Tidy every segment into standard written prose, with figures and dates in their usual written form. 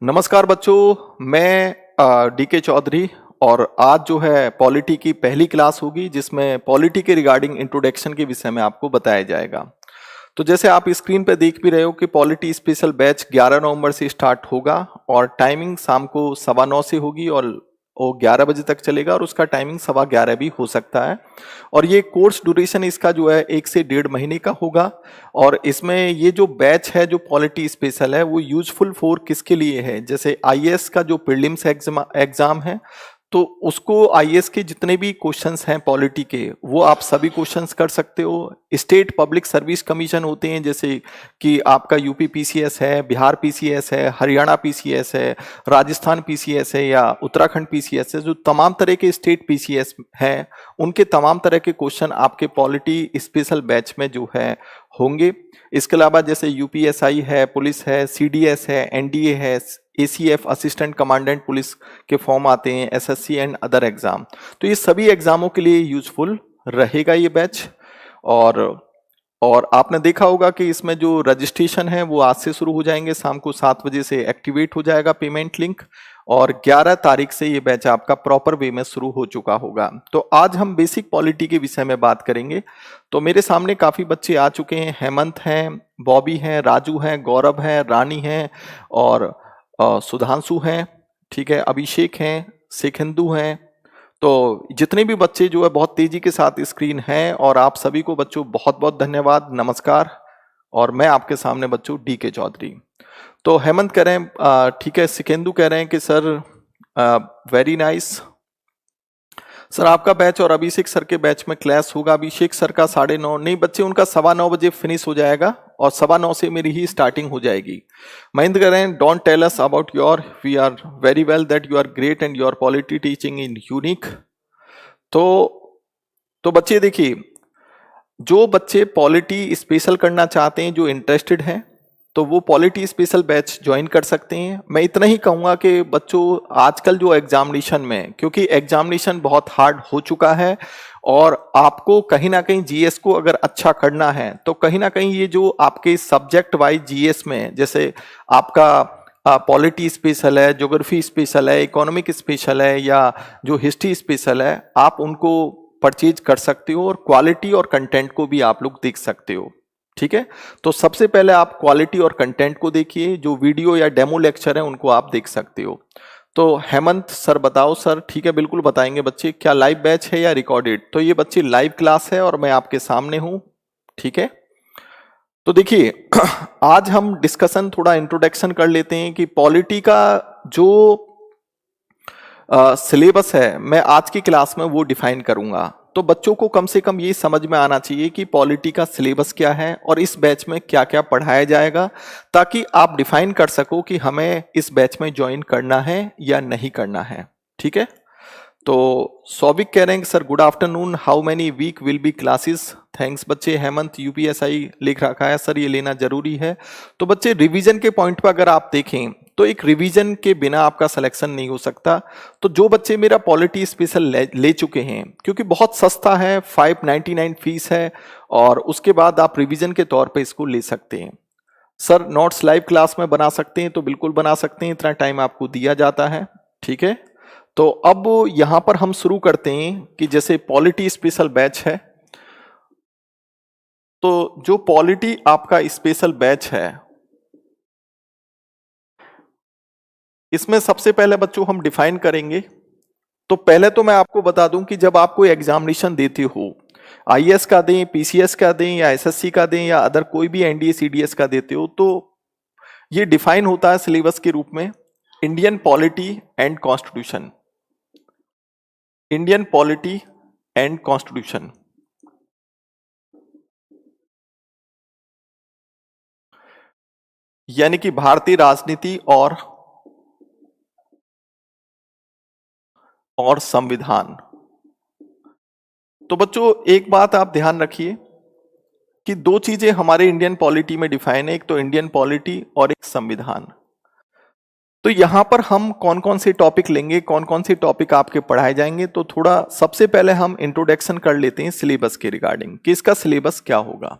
नमस्कार बच्चों, मैं डीके चौधरी। और आज जो है पॉलिटी की पहली क्लास होगी जिसमें पॉलिटी के रिगार्डिंग इंट्रोडक्शन के विषय में आपको बताया जाएगा। तो जैसे आप स्क्रीन पे देख भी रहे हो कि पॉलिटी स्पेशल बैच 11 नवंबर से स्टार्ट होगा और टाइमिंग शाम को 9:15 से होगी और वो 11 बजे तक चलेगा और उसका टाइमिंग 11:15 भी हो सकता है। और ये कोर्स ड्यूरेशन इसका जो है 1 से 1.5 महीने का होगा। और इसमें ये जो बैच है जो पॉलिटी स्पेशल है वो यूजफुल फॉर किसके लिए है, जैसे आईएएस का जो प्रीलिम्स एग्जाम है तो उसको आईएएस के जितने भी क्वेश्चंस हैं पॉलिटी के वो आप सभी क्वेश्चंस कर सकते हो। स्टेट पब्लिक सर्विस कमीशन होते हैं जैसे कि आपका यूपी पीसीएस है, बिहार पीसीएस है, हरियाणा पीसीएस है, राजस्थान पीसीएस है या उत्तराखंड पीसीएस है, जो तमाम तरह के स्टेट पीसीएस हैं उनके तमाम तरह के क्वेश्चन आपके पॉलिटी स्पेशल बैच में जो है होंगे। इसके अलावा जैसे यूपीएसआई है, पुलिस है, सीडीएस है, एनडीए है, एसीएफ असिस्टेंट कमांडेंट पुलिस के फॉर्म आते हैं, एसएससी एंड अदर एग्जाम। तो ये सभी एग्जामों के लिए यूजफुल रहेगा ये बैच। और आपने देखा होगा कि इसमें जो रजिस्ट्रेशन है वो आज से शुरू हो जाएंगे, शाम को 7 बजे से एक्टिवेट हो जाएगा पेमेंट लिंक और 11 तारीख से ये बैच आपका प्रॉपर वे में शुरू हो चुका होगा। तो आज हम बेसिक पॉलिटी के विषय में बात करेंगे। तो मेरे सामने काफी बच्चे आ चुके हैं, हेमंत हैं, बॉबी हैं, राजू हैं, गौरव हैं, रानी हैं और सुधांशु हैं, ठीक है, अभिषेक हैं, शेखिंदु हैं। तो जितने भी बच्चे जो है बहुत तेजी के साथ स्क्रीन हैं और आप सभी को बच्चों बहुत बहुत धन्यवाद, नमस्कार। और मैं आपके सामने बच्चों डीके चौधरी। तो हेमंत कह रहे हैं ठीक है, शेखिंदु कह रहे हैं कि सर वेरी नाइस सर, आपका बैच और अभिषेक सर के बैच में क्लास होगा। अभिषेक सर का 9:30 नहीं बच्चे, उनका 9:15 बजे फिनिश हो जाएगा और 9:15 से मेरी ही स्टार्टिंग हो जाएगी। महेंद्र कह रहे हैं don't tell us about your, we are very well that you are great and your polity teaching in unique. तो बच्चे देखिए, जो बच्चे पॉलिटी स्पेशल करना चाहते हैं, जो इंटरेस्टेड हैं, तो वो पॉलिटी स्पेशल बैच ज्वाइन कर सकते हैं। मैं इतना ही कहूँगा कि बच्चों आजकल जो एग्जामिनेशन में, क्योंकि एग्जामिनेशन बहुत हार्ड हो चुका है और आपको कहीं ना कहीं जीएस को अगर अच्छा करना है तो कहीं ना कहीं ये जो आपके सब्जेक्ट वाइज जीएस में, जैसे आपका पॉलिटी स्पेशल है, ज्योग्राफी स्पेशल है, इकोनॉमिक स्पेशल है या जो हिस्ट्री स्पेशल है, आप उनको परचेज कर सकते हो और क्वालिटी और कंटेंट को भी आप लोग देख सकते हो। ठीक है, तो सबसे पहले आप क्वालिटी और कंटेंट को देखिए, जो वीडियो या डेमो लेक्चर है उनको आप देख सकते हो। तो हेमंत सर बताओ सर, ठीक है बिल्कुल बताएंगे बच्चे, क्या लाइव बैच है या रिकॉर्डेड? तो ये बच्चे लाइव क्लास है और मैं आपके सामने हूं, ठीक है। तो देखिए आज हम डिस्कशन थोड़ा इंट्रोडक्शन कर लेते हैं कि पॉलिटी का जो सिलेबस है मैं आज की क्लास में वो डिफाइन करूंगा। तो बच्चों को कम से कम ये समझ में आना चाहिए कि पॉलिटी का सिलेबस क्या है और इस बैच में क्या क्या पढ़ाया जाएगा, ताकि आप डिफाइन कर सको कि हमें इस बैच में ज्वाइन करना है या नहीं करना है। ठीक है, तो सौविक कह रहे हैं sir good afternoon, how many week will be classes? Thanks बच्चे। हेमंत यूपीएसआई लिख रखा है सर, ये लेना जरूरी है। तो बच्चे रिवीजन के पॉइंट पर अगर आप देखें तो एक रिवीजन के बिना आपका सिलेक्शन नहीं हो सकता। तो जो बच्चे मेरा पॉलिटी स्पेशल ले चुके हैं, क्योंकि बहुत सस्ता है, 599 फीस है और उसके बाद आप रिवीजन के तौर पे इसको ले सकते हैं। सर नोट्स लाइव क्लास में बना सकते हैं? तो बिल्कुल बना सकते हैं, इतना टाइम आपको दिया जाता है। ठीक है, तो अब यहां पर हम शुरू करते हैं कि जैसे पॉलिटी स्पेशल बैच है, तो जो पॉलिटी आपका स्पेशल बैच है इसमें सबसे पहले बच्चों हम डिफाइन करेंगे। तो पहले तो मैं आपको बता दूं कि जब आप कोई एग्जामिनेशन देते हो, आईएएस का दें, पीसीएस का दें या एसएससी का दें या अदर कोई भी एनडीए सीडीएस का देते हो, तो ये डिफाइन होता है सिलेबस के रूप में Indian polity and constitution. Indian polity and constitution, यानी कि भारतीय राजनीति और संविधान। तो बच्चों एक बात आप ध्यान रखिए कि दो चीजें हमारे इंडियन पॉलिटी में डिफाइन है, एक तो इंडियन पॉलिटी और एक संविधान। तो यहां पर हम कौन कौन से टॉपिक लेंगे, कौन कौन से टॉपिक आपके पढ़ाए जाएंगे, तो थोड़ा सबसे पहले हम इंट्रोडक्शन कर लेते हैं सिलेबस के रिगार्डिंग कि इसका सिलेबस क्या होगा।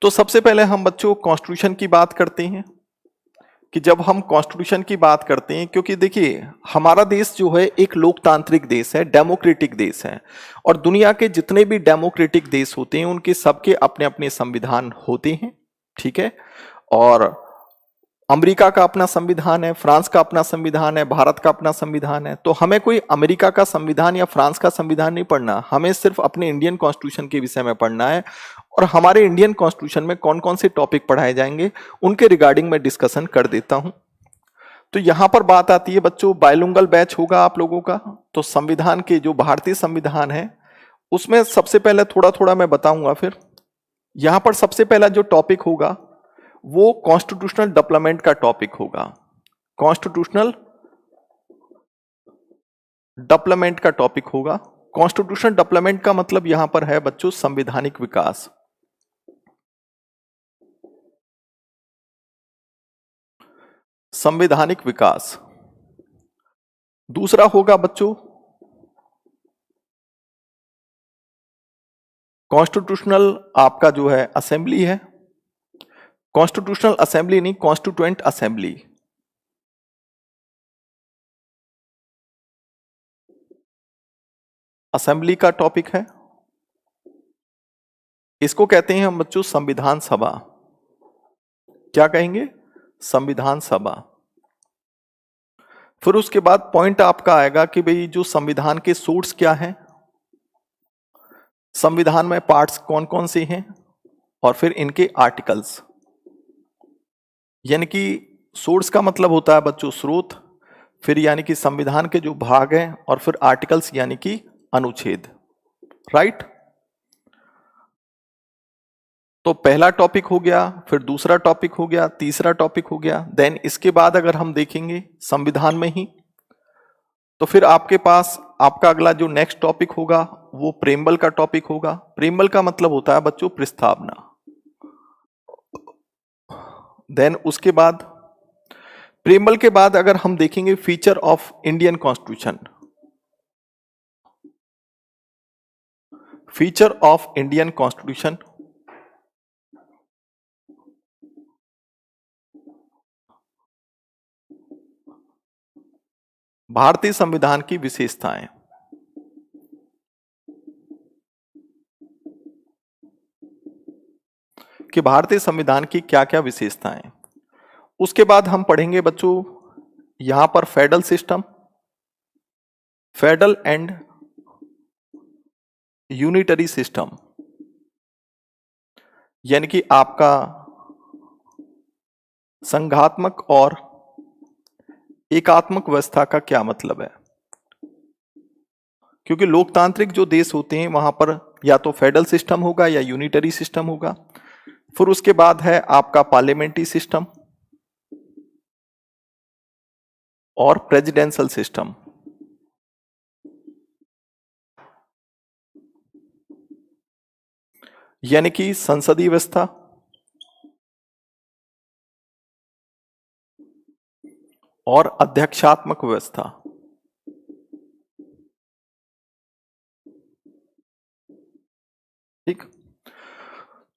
तो सबसे पहले हम बच्चों कॉन्स्टिट्यूशन की बात करते हैं कि जब हम कॉन्स्टिट्यूशन की बात करते हैं, क्योंकि देखिए हमारा देश जो है एक लोकतांत्रिक देश है, डेमोक्रेटिक देश है, और दुनिया के जितने भी डेमोक्रेटिक देश होते हैं उनके सबके अपने अपने संविधान होते हैं, ठीक है। और अमेरिका का अपना संविधान है, फ्रांस का अपना संविधान है, भारत का अपना संविधान है। तो हमें कोई अमेरिका का संविधान या फ्रांस का संविधान नहीं पढ़ना, हमें सिर्फ अपने इंडियन कॉन्स्टिट्यूशन के विषय में पढ़ना है। और हमारे इंडियन कॉन्स्टिट्यूशन में कौन कौन से टॉपिक पढ़ाए जाएंगे उनके रिगार्डिंग मैं डिस्कशन कर देता हूं। तो यहां पर बात आती है बच्चों, बायलिंगुअल बैच होगा आप लोगों का। तो संविधान के जो भारतीय संविधान है उसमें सबसे पहले थोड़ा थोड़ा मैं बताऊंगा। फिर यहां पर सबसे पहला जो टॉपिक होगा वो कॉन्स्टिट्यूशनल डेवलपमेंट का टॉपिक होगा। कॉन्स्टिट्यूशनल डेवलपमेंट का टॉपिक होगा। कॉन्स्टिट्यूशनल डेवलपमेंट का मतलब यहां पर है बच्चों संवैधानिक विकास। संवैधानिक विकास। दूसरा होगा बच्चों कॉन्स्टिट्यूशनल, आपका जो है असेंबली है। कॉन्स्टिट्यूशनल असेंबली नहीं, कॉन्स्टिट्यूएंट असेंबली। असेंबली का टॉपिक है। इसको कहते हैं हम बच्चों संविधान सभा। क्या कहेंगे? संविधान सभा। फिर उसके बाद पॉइंट आपका आएगा कि भाई जो संविधान के सोर्स क्या हैं, संविधान में पार्ट्स कौन कौन से हैं, और फिर इनके आर्टिकल्स। यानी कि सोर्स का मतलब होता है बच्चों स्रोत, फिर यानी कि संविधान के जो भाग हैं, और फिर आर्टिकल्स यानी कि अनुच्छेद, राइट। तो पहला टॉपिक हो गया, फिर दूसरा टॉपिक हो गया, तीसरा टॉपिक हो गया। देन इसके बाद अगर हम देखेंगे संविधान में ही, तो फिर आपके पास आपका अगला जो नेक्स्ट टॉपिक होगा वो प्रेम्बल का टॉपिक होगा। प्रेम्बल का मतलब होता है बच्चों प्रस्तावना। देन उसके बाद प्रेम्बल के बाद अगर हम देखेंगे feature of Indian constitution. Feature of Indian constitution, भारतीय संविधान की विशेषताएं। कि भारतीय संविधान की क्या क्या विशेषताएं। उसके बाद हम पढ़ेंगे बच्चों यहां पर federal system, federal and unitary system, यानी कि आपका संघात्मक और एकात्मक व्यवस्था का क्या मतलब है। क्योंकि लोकतांत्रिक जो देश होते हैं वहां पर या तो फेडरल सिस्टम होगा या यूनिटरी सिस्टम होगा। फिर उसके बाद है आपका पार्लियामेंट्री सिस्टम और प्रेसिडेंशियल सिस्टम। यानी कि संसदीय व्यवस्था और अध्यक्षात्मक व्यवस्था। ठीक,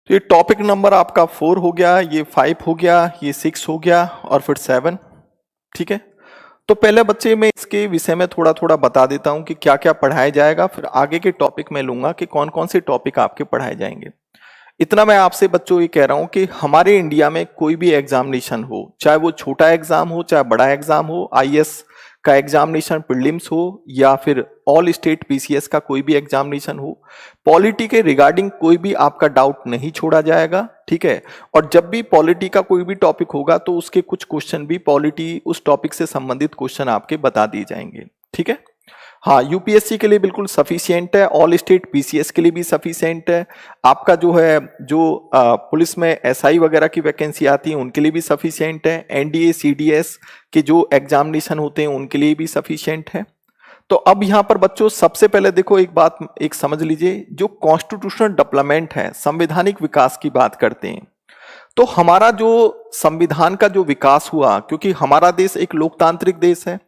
तो ये टॉपिक नंबर आपका 4 हो गया, ये 5 हो गया, ये 6 हो गया, और फिर 7। ठीक है, तो पहले बच्चे मैं इसके विषय में थोड़ा थोड़ा बता देता हूं कि क्या क्या पढ़ाया जाएगा, फिर आगे के टॉपिक में लूंगा कि कौन कौन से टॉपिक आपके पढ़ाए जाएंगे। इतना मैं आपसे बच्चों ये कह रहा हूं कि हमारे इंडिया में कोई भी एग्जामिनेशन हो, चाहे वो छोटा एग्जाम हो चाहे बड़ा एग्जाम हो, आईएएस का एग्जामिनेशन प्रीलिम्स हो या फिर ऑल स्टेट पीसीएस का कोई भी एग्जामिनेशन हो, पॉलिटी के रिगार्डिंग कोई भी आपका डाउट नहीं छोड़ा जाएगा। ठीक है, और जब भी पॉलिटी का कोई भी टॉपिक होगा तो उसके कुछ क्वेश्चन भी पॉलिटी उस टॉपिक से संबंधित क्वेश्चन आपके बता दिए जाएंगे। ठीक है, हाँ, यूपीएससी के लिए बिल्कुल सफिशिएंट है, ऑल स्टेट पीसीएस के लिए भी सफिशिएंट है, आपका जो है जो पुलिस में एसआई वगैरह की वैकेंसी आती है उनके लिए भी सफिशिएंट है, एनडीए सीडीएस के जो एग्जामिनेशन होते हैं उनके लिए भी सफिशिएंट है। तो अब यहाँ पर बच्चों सबसे पहले देखो एक बात एक समझ लीजिए, जो कॉन्स्टिट्यूशनल डेवलपमेंट है, संवैधानिक विकास की बात करते हैं, तो हमारा जो संविधान का जो विकास हुआ, क्योंकि हमारा देश एक लोकतांत्रिक देश है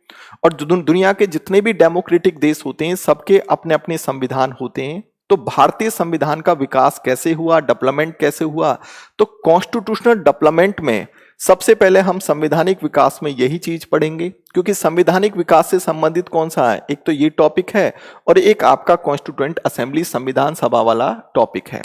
और दुनिया के जितने भी डेमोक्रेटिक देश होते हैं सबके अपने अपने संविधान होते हैं। तो भारतीय संविधान का विकास कैसे हुआ, डेवलपमेंट कैसे हुआ, तो कॉन्स्टिट्यूशनल डेवलपमेंट में सबसे पहले हम संवैधानिक विकास में यही चीज पढ़ेंगे, क्योंकि संवैधानिक विकास से संबंधित कौन सा है, एक तो ये टॉपिक है और एक आपका कॉन्स्टिट्यूएंट असेंबली संविधान सभा वाला टॉपिक है।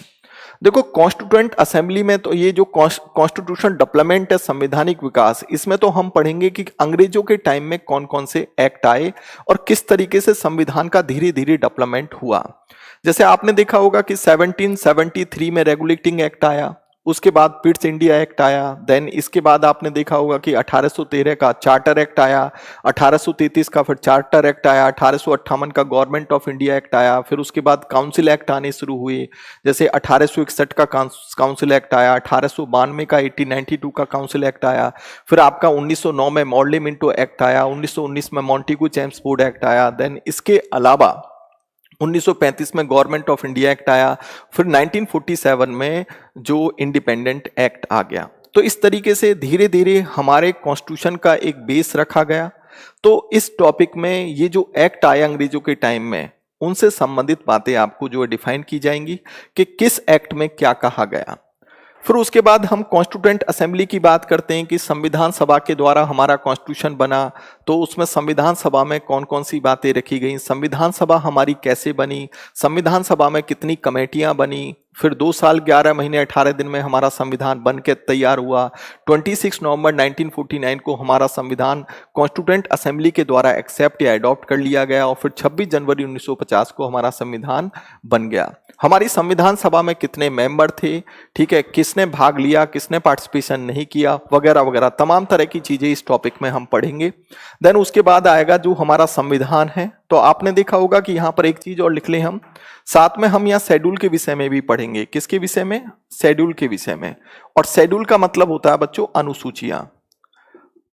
देखो कॉन्स्टिट्यूएंट असेंबली में तो ये जो कॉन्स्टिट्यूशन डेवलपमेंट है, संवैधानिक विकास, इसमें तो हम पढ़ेंगे कि अंग्रेजों के टाइम में कौन कौन से एक्ट आए और किस तरीके से संविधान का धीरे धीरे डेवलपमेंट हुआ। जैसे आपने देखा होगा कि 1773 में रेगुलेटिंग एक्ट आया, उसके बाद पिट्स इंडिया एक्ट आया, देन इसके बाद आपने देखा होगा कि 1813 का चार्टर एक्ट आया, 1833 का फिर चार्टर एक्ट आया, 1858 का गवर्नमेंट ऑफ इंडिया एक्ट आया, फिर उसके बाद काउंसिल एक्ट आने शुरू हुए, जैसे 1861 का काउंसिल एक्ट आया, 1892 का 1892 का काउंसिल एक्ट आया, फिर आपका 1909 में मॉर्ले मिंटो एक्ट आया, 1919 में मॉन्टेगू चेम्सफोर्ड एक्ट आया, देन इसके अलावा 1935 में गवर्नमेंट ऑफ इंडिया एक्ट आया, फिर 1947 में जो इंडिपेंडेंट एक्ट आ गया। तो इस तरीके से धीरे धीरे हमारे कॉन्स्टिट्यूशन का एक बेस रखा गया। तो इस टॉपिक में ये जो एक्ट आए अंग्रेजों के टाइम में, उनसे संबंधित बातें आपको जो डिफाइन की जाएंगी कि किस एक्ट में क्या कहा गया। फिर उसके बाद हम कॉन्स्टिट्यूएंट असेंबली की बात करते हैं कि संविधान सभा के द्वारा हमारा कॉन्स्टिट्यूशन बना, तो उसमें संविधान सभा में कौन कौन सी बातें रखी गई, संविधान सभा हमारी कैसे बनी, संविधान सभा में कितनी कमेटियां बनी, फिर 2 साल 11 महीने 18 दिन में हमारा संविधान बन के तैयार हुआ। 26 नवंबर 1949 को हमारा संविधान कॉन्स्टिट्यूएंट असेंबली के द्वारा एक्सेप्ट या अडॉप्ट कर लिया गया और फिर 26 जनवरी 1950 को हमारा संविधान बन गया। हमारी संविधान सभा में कितने मेंबर थे, ठीक है, किसने भाग लिया, किसने पार्टिसिपेशन नहीं किया, वगैरह वगैरह तमाम तरह की चीजें इस टॉपिक में हम पढ़ेंगे। देन उसके बाद आएगा जो हमारा संविधान है। तो आपने देखा होगा कि यहाँ पर एक चीज और लिख लें हम, साथ में हम यहाँ शेड्यूल के विषय में भी पढ़ेंगे। किसके विषय में? शेड्यूल के विषय में। और शेड्यूल का मतलब होता है बच्चों अनुसूचियां।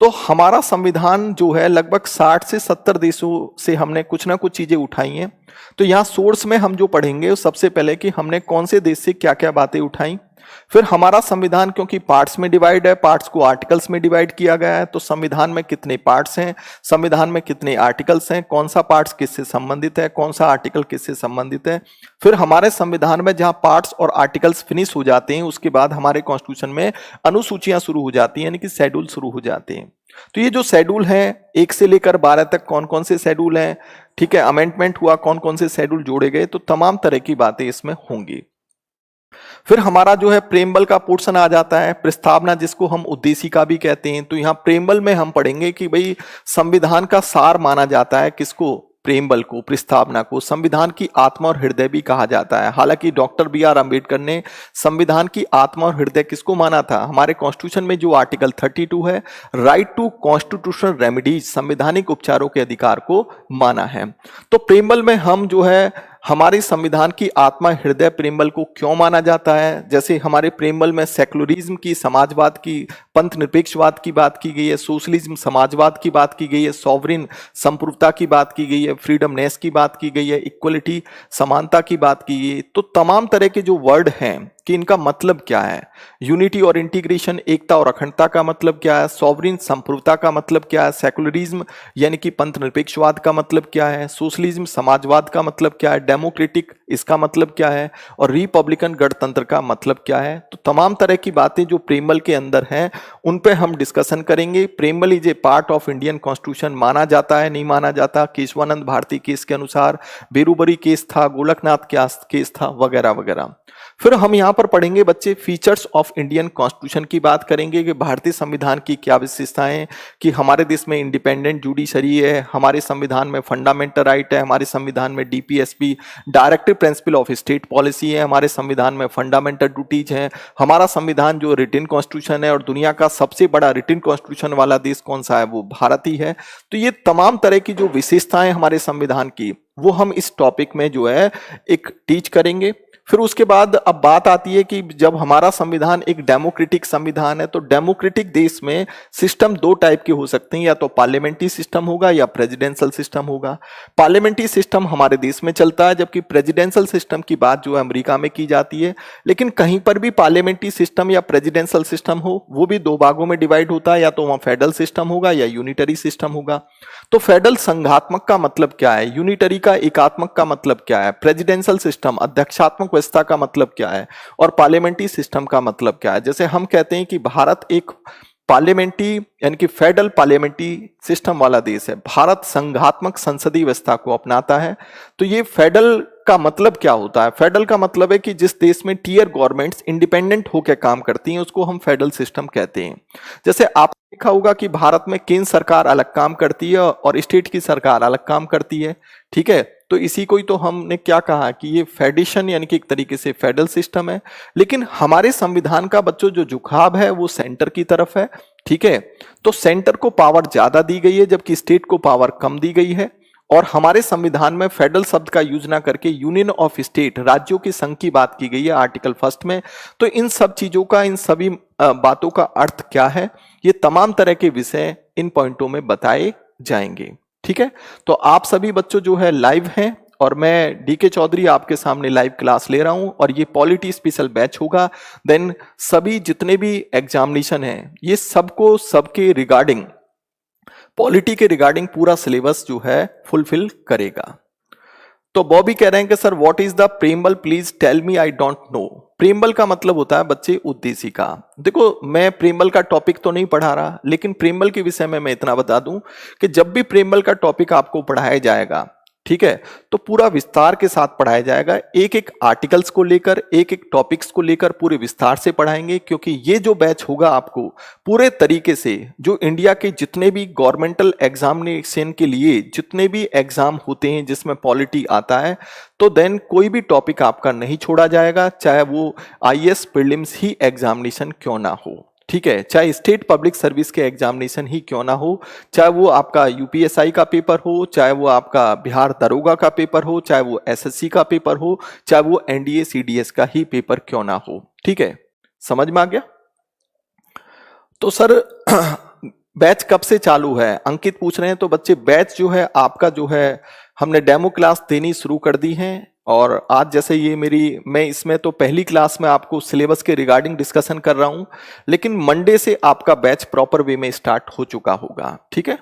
तो हमारा संविधान जो है लगभग 60 से 70 देशों से हमने कुछ ना कुछ चीजें उठाई हैं। तो यहाँ सोर्स में हम जो पढ़ेंगे सबसे पहले कि हमने कौन से देश से क्या क्या बातें उठाई। फिर हमारा संविधान क्योंकि पार्ट्स में डिवाइड है, पार्ट्स को आर्टिकल्स में डिवाइड किया गया है, तो संविधान में कितने पार्ट्स हैं, संविधान में कितने आर्टिकल्स हैं, कौन सा पार्ट्स किससे संबंधित है, कौन सा आर्टिकल किससे संबंधित है। फिर हमारे संविधान में जहां पार्ट्स और आर्टिकल्स फिनिश हो जाते हैं, उसके बाद हमारे कॉन्स्टिट्यूशन में अनुसूचियां शुरू हो जाती हैं, यानी कि शेड्यूल शुरू हो जाते हैं। तो ये जो शेड्यूल है 1 से लेकर 12 तक कौन कौन से शेड्यूल हैं, ठीक है, अमेंडमेंट हुआ, कौन कौन से शेड्यूल जोड़े गए, तो तमाम तरह की बातें इसमें होंगी। फिर हमारा जो है प्रेमबल का पोर्शन आ जाता है, प्रस्तावना जिसको हम उद्देशिका भी कहते हैं। तो यहाँ प्रेमबल में हम पढ़ेंगे कि भाई संविधान का सार माना जाता है किसको, प्रेमबल को, प्रस्तावना को। संविधान की आत्मा और हृदय भी कहा जाता है। हालांकि डॉक्टर BR अम्बेडकर ने संविधान की आत्मा और हृदय किसको माना था, हमारे कॉन्स्टिट्यूशन में जो आर्टिकल 32 है, राइट टू कॉन्स्टिट्यूशनल रेमेडीज, संवैधानिक उपचारों के अधिकार को माना है। तो प्रेमबल में हम जो है हमारे संविधान की आत्मा हृदय प्रेमबल को क्यों माना जाता है, जैसे हमारे प्रेमबल में सेकुलरिज्म की, समाजवाद की, पंथ निरपेक्षवाद की बात की गई है, सोशलिज्म समाजवाद की बात की गई है, सॉवरिन संप्रभुता की बात की गई है, फ्रीडमनेस की बात की गई है, इक्वलिटी समानता की बात की गई है। तो तमाम तरह के जो वर्ड हैं कि इनका मतलब क्या है, यूनिटी और इंटीग्रेशन, एकता और अखंडता का मतलब क्या है, सॉवरिन संप्रभुता का मतलब क्या है, सेकुलरिज्म यानी कि पंथ निरपेक्षवाद का मतलब क्या है, सोशलिज्म समाजवाद का मतलब क्या है, डेमोक्रेटिक इसका मतलब क्या है, और रिपब्लिकन गणतंत्र का मतलब क्या है। तो तमाम तरह की बातें जो प्रेमबल के अंदर हैं उन पे हम डिस्कशन करेंगे। Preamble is a part of Indian constitution माना जाता है, नहीं माना जाता, केशवानंद भारती केस के अनुसार, बेरूबरी केस था, गोलकनाथ केस था, वगैरह वगैरह। फिर हम यहाँ पर पढ़ेंगे बच्चे फीचर्स ऑफ इंडियन कॉन्स्टिट्यूशन की बात करेंगे कि भारतीय संविधान की क्या विशेषताएं, कि हमारे देश में इंडिपेंडेंट जुडिशरी है, हमारे संविधान में फंडामेंटल राइट है, हमारे संविधान में DPSP directive principle of state policy है, हमारे संविधान में फंडामेंटल ड्यूटीज हैं, हमारा संविधान जो रिटन कॉन्स्टिट्यूशन है और दुनिया का सबसे बड़ा रिटन कॉन्स्टिट्यूशन वाला देश कौन सा है, वो भारत ही है। तो ये तमाम तरह की जो विशेषताएं हमारे संविधान की, वो हम इस टॉपिक में जो है एक टीच करेंगे। फिर उसके बाद अब बात आती है कि जब हमारा संविधान एक डेमोक्रेटिक संविधान है, तो डेमोक्रेटिक देश में सिस्टम 2 टाइप के हो सकते हैं, या तो पार्लियामेंट्री सिस्टम होगा या प्रेसिडेंशियल सिस्टम होगा। पार्लियामेंट्री सिस्टम हमारे देश में चलता है, जबकि प्रेसिडेंशियल सिस्टम की बात जो है अमेरिका में की जाती है। लेकिन कहीं पर भी पार्लियामेंट्री सिस्टम या प्रेसिडेंशियल सिस्टम हो, वो भी 2 भागों में डिवाइड होता है, या तो वहां फेडरल सिस्टम होगा या यूनिटरी सिस्टम होगा। तो फेडरल संघात्मक का मतलब क्या है, यूनिटरी का एकात्मक का मतलब क्या है, प्रेसिडेंशियल सिस्टम अध्यक्षात्मक व्यवस्था का मतलब क्या है, और पार्लियामेंट्री सिस्टम का मतलब क्या है। जैसे हम कहते हैं कि भारत एक पार्लियामेंट्री यानी कि फेडरल पार्लियामेंट्री सिस्टम वाला देश है। भारत संघात्मक संसदीय व्यवस्था को अपनाता है। तो ये फेडरल का मतलब क्या होता है? फेडरल का मतलब है कि जिस देश में टीयर गवर्नमेंट्स इंडिपेंडेंट होकर काम करती हैं उसको हम फेडरल सिस्टम कहते हैं। जैसे आपने देखा होगा कि भारत में केंद्र सरकार अलग काम करती है और स्टेट की सरकार अलग काम करती है, ठीक है। तो इसी को ही तो हमने क्या कहा कि ये फेडरेशन यानी कि एक तरीके से फेडरल सिस्टम है। लेकिन हमारे संविधान का बच्चों जो झुकाव है वो सेंटर की तरफ है, ठीक है। तो सेंटर को पावर ज्यादा दी गई है जबकि स्टेट को पावर कम दी गई है। और हमारे संविधान में फेडरल शब्द का यूज ना करके यूनियन ऑफ स्टेट, राज्यों के संघ की बात की गई है आर्टिकल 1 में। तो इन सब चीजों का, इन सभी बातों का अर्थ क्या है, ये तमाम तरह के विषय इन पॉइंटों में बताए जाएंगे, ठीक है। तो आप सभी बच्चों जो है लाइव हैं और मैं डीके चौधरी आपके सामने लाइव क्लास ले रहा हूं और ये पॉलिटी स्पेशल बैच होगा। देन सभी जितने भी एग्जामिनेशन हैं ये सबको सबके रिगार्डिंग, पॉलिटी के रिगार्डिंग पूरा सिलेबस जो है फुलफिल करेगा। तो बॉबी कह रहे हैं कि sir what is the preamble, please tell me, I don't know. Preamble का मतलब होता है बच्चे उद्देशिका। देखो मैं प्रीएम्बल का टॉपिक तो नहीं पढ़ा रहा, लेकिन प्रीएम्बल के विषय में मैं इतना बता दूं कि जब भी प्रीएम्बल का टॉपिक आपको पढ़ाया जाएगा, ठीक है, तो पूरा विस्तार के साथ पढ़ाया जाएगा। एक एक आर्टिकल्स को लेकर, एक एक टॉपिक्स को लेकर पूरे विस्तार से पढ़ाएंगे, क्योंकि ये जो बैच होगा आपको पूरे तरीके से जो इंडिया के जितने भी गवर्नमेंटल एग्जामिनेशन के लिए जितने भी एग्जाम होते हैं जिसमें पॉलिटी आता है, तो देन कोई भी टॉपिक आपका नहीं छोड़ा जाएगा, चाहे वो आईएएस प्रीलिम्स ही एग्जामिनेशन क्यों ना हो, ठीक है, चाहे स्टेट पब्लिक सर्विस के एग्जामिनेशन ही क्यों ना हो, चाहे वो आपका यूपीएसआई का पेपर हो, चाहे वो आपका बिहार दरोगा का पेपर हो, चाहे वो एसएससी का पेपर हो, चाहे वो एनडीए सीडीएस का ही पेपर क्यों ना हो, ठीक है। समझ में आ गया? तो सर बैच कब से चालू है, अंकित पूछ रहे हैं। तो बच्चे बैच जो है आपका जो है हमने डेमो क्लास देनी शुरू कर दी है और आज जैसे ये मैं इसमें तो पहली क्लास में आपको सिलेबस के रिगार्डिंग डिस्कशन कर रहा हूं, लेकिन मंडे से आपका बैच प्रॉपर वे में स्टार्ट हो चुका होगा, ठीक है।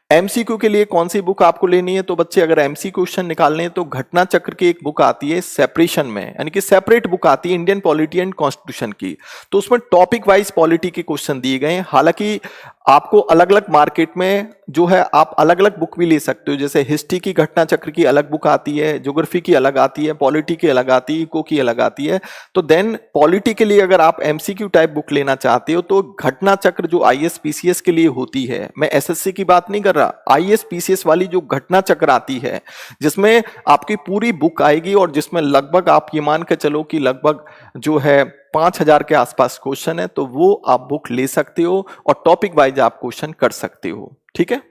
एमसीक्यू के लिए कौन सी बुक आपको लेनी है? तो बच्चे अगर एमसीक्यू क्वेश्चन निकालने हैं तो घटना चक्र की एक बुक आती है सेपरेशन में, यानी कि सेपरेट बुक आती है इंडियन पॉलिटी एंड कॉन्स्टिट्यूशन की। तो उसमें टॉपिक वाइज पॉलिटी के क्वेश्चन दिए गए हैं। हालांकि आपको अलग अलग मार्केट में जो है आप अलग अलग बुक भी ले सकते हो, जैसे हिस्ट्री की घटना चक्र की अलग बुक आती है, ज्योग्राफी की अलग आती है, पॉलिटी की अलग आती है, इको की अलग आती है। तो देन पॉलिटी के लिए अगर आप एमसीक्यू टाइप बुक लेना चाहते हो तो घटना चक्र जो आईएएस पीसीएस के लिए होती है, मैं एसएससी की बात नहीं कर रहा, आईएएस पीसीएस वाली जो घटना चक्र आती है जिसमें आपकी पूरी बुक आएगी और जिसमें लगभग आप ये मान के चलो कि लगभग जो है 5000 के आसपास क्वेश्चन है, तो वो आप बुक ले सकते हो और टॉपिक वाइज आप क्वेश्चन कर सकते हो, ठीक है।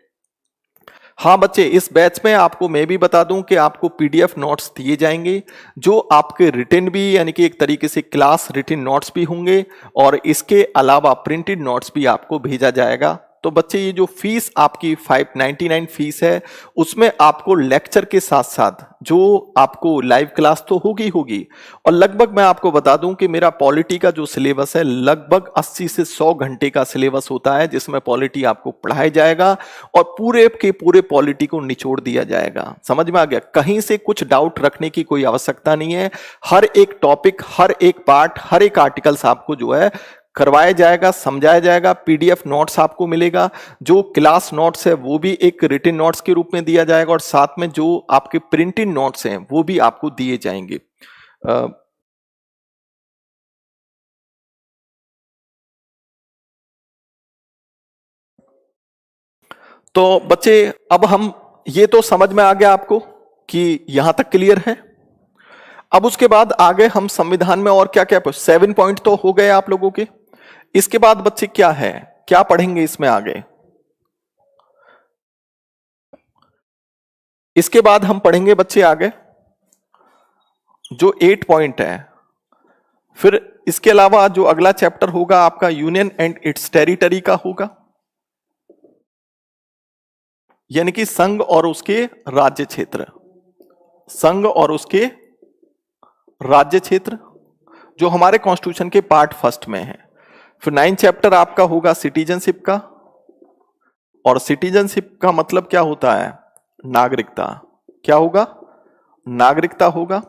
हाँ बच्चे, इस बैच में आपको मैं भी बता दूं कि आपको पीडीएफ नोट्स दिए जाएंगे जो आपके रिटन भी, यानी कि एक तरीके से क्लास रिटन नोट्स भी होंगे और इसके अलावा प्रिंटेड नोट्स भी आपको भेजा जाएगा। तो बच्चे ये जो फीस आपकी 599 फीस है, उसमें आपको लेक्चर के साथ साथ जो आपको लाइव क्लास तो होगी और लगभग मैं आपको बता दूं कि मेरा पॉलिटी का जो सिलेबस है लगभग 80 से 100 घंटे का सिलेबस होता है, जिसमें पॉलिटी आपको पढ़ाया जाएगा और पूरे के पूरे पॉलिटी को निचोड़ दिया जाएगा। समझ में आ गया? कहीं से कुछ डाउट रखने की कोई आवश्यकता नहीं है। हर एक टॉपिक, हर एक पार्ट, हर एक आर्टिकल्स आपको जो है करवाया जाएगा, समझाया जाएगा। पीडीएफ नोट्स आपको मिलेगा, जो क्लास नोट्स है वो भी एक रिटन नोट्स के रूप में दिया जाएगा और साथ में जो आपके प्रिंटेड नोट्स हैं वो भी आपको दिए जाएंगे। तो बच्चे अब हम, ये तो समझ में आ गया आपको कि यहां तक क्लियर है। अब उसके बाद आगे हम संविधान में और क्या क्या 7 पॉइंट तो हो गए आप लोगों के। इसके बाद बच्चे क्या है, क्या पढ़ेंगे इसमें आगे? इसके बाद हम पढ़ेंगे बच्चे आगे जो 8 पॉइंट है। फिर इसके अलावा जो अगला चैप्टर होगा आपका यूनियन एंड इट्स टेरिटरी का होगा, यानी कि संघ और उसके राज्य क्षेत्र, संघ और उसके राज्य क्षेत्र जो हमारे कॉन्स्टिट्यूशन के पार्ट 1 में है। फिर 9 चैप्टर आपका होगा सिटीजनशिप का, और सिटीजनशिप का मतलब क्या होता है? नागरिकता। क्या होगा? नागरिकता होगा।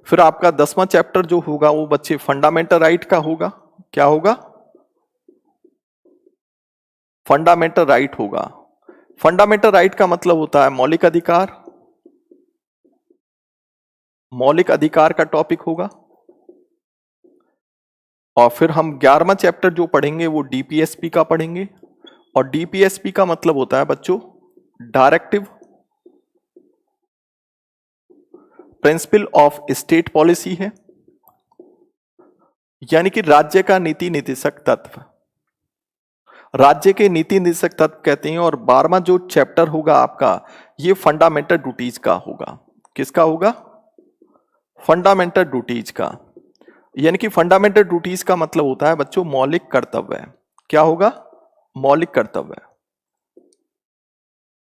फिर आपका 10वां चैप्टर जो होगा वो बच्चे फंडामेंटल राइट का होगा। क्या होगा? फंडामेंटल राइट होगा। फंडामेंटल राइट का मतलब होता है मौलिक अधिकार, मौलिक अधिकार का टॉपिक होगा। और फिर हम 11वां चैप्टर जो पढ़ेंगे वो डीपीएसपी का पढ़ेंगे, और डीपीएसपी का मतलब होता है बच्चों directive principle of state policy है, यानी कि राज्य का नीति निर्देशक तत्व, राज्य के नीति निर्देशक तत्व कहते हैं। और 12वां जो चैप्टर होगा आपका ये फंडामेंटल ड्यूटीज का होगा। किसका होगा? फंडामेंटल ड्यूटीज का। यानी कि फंडामेंटल ड्यूटीज का मतलब होता है बच्चों मौलिक कर्तव्य। क्या होगा? मौलिक कर्तव्य,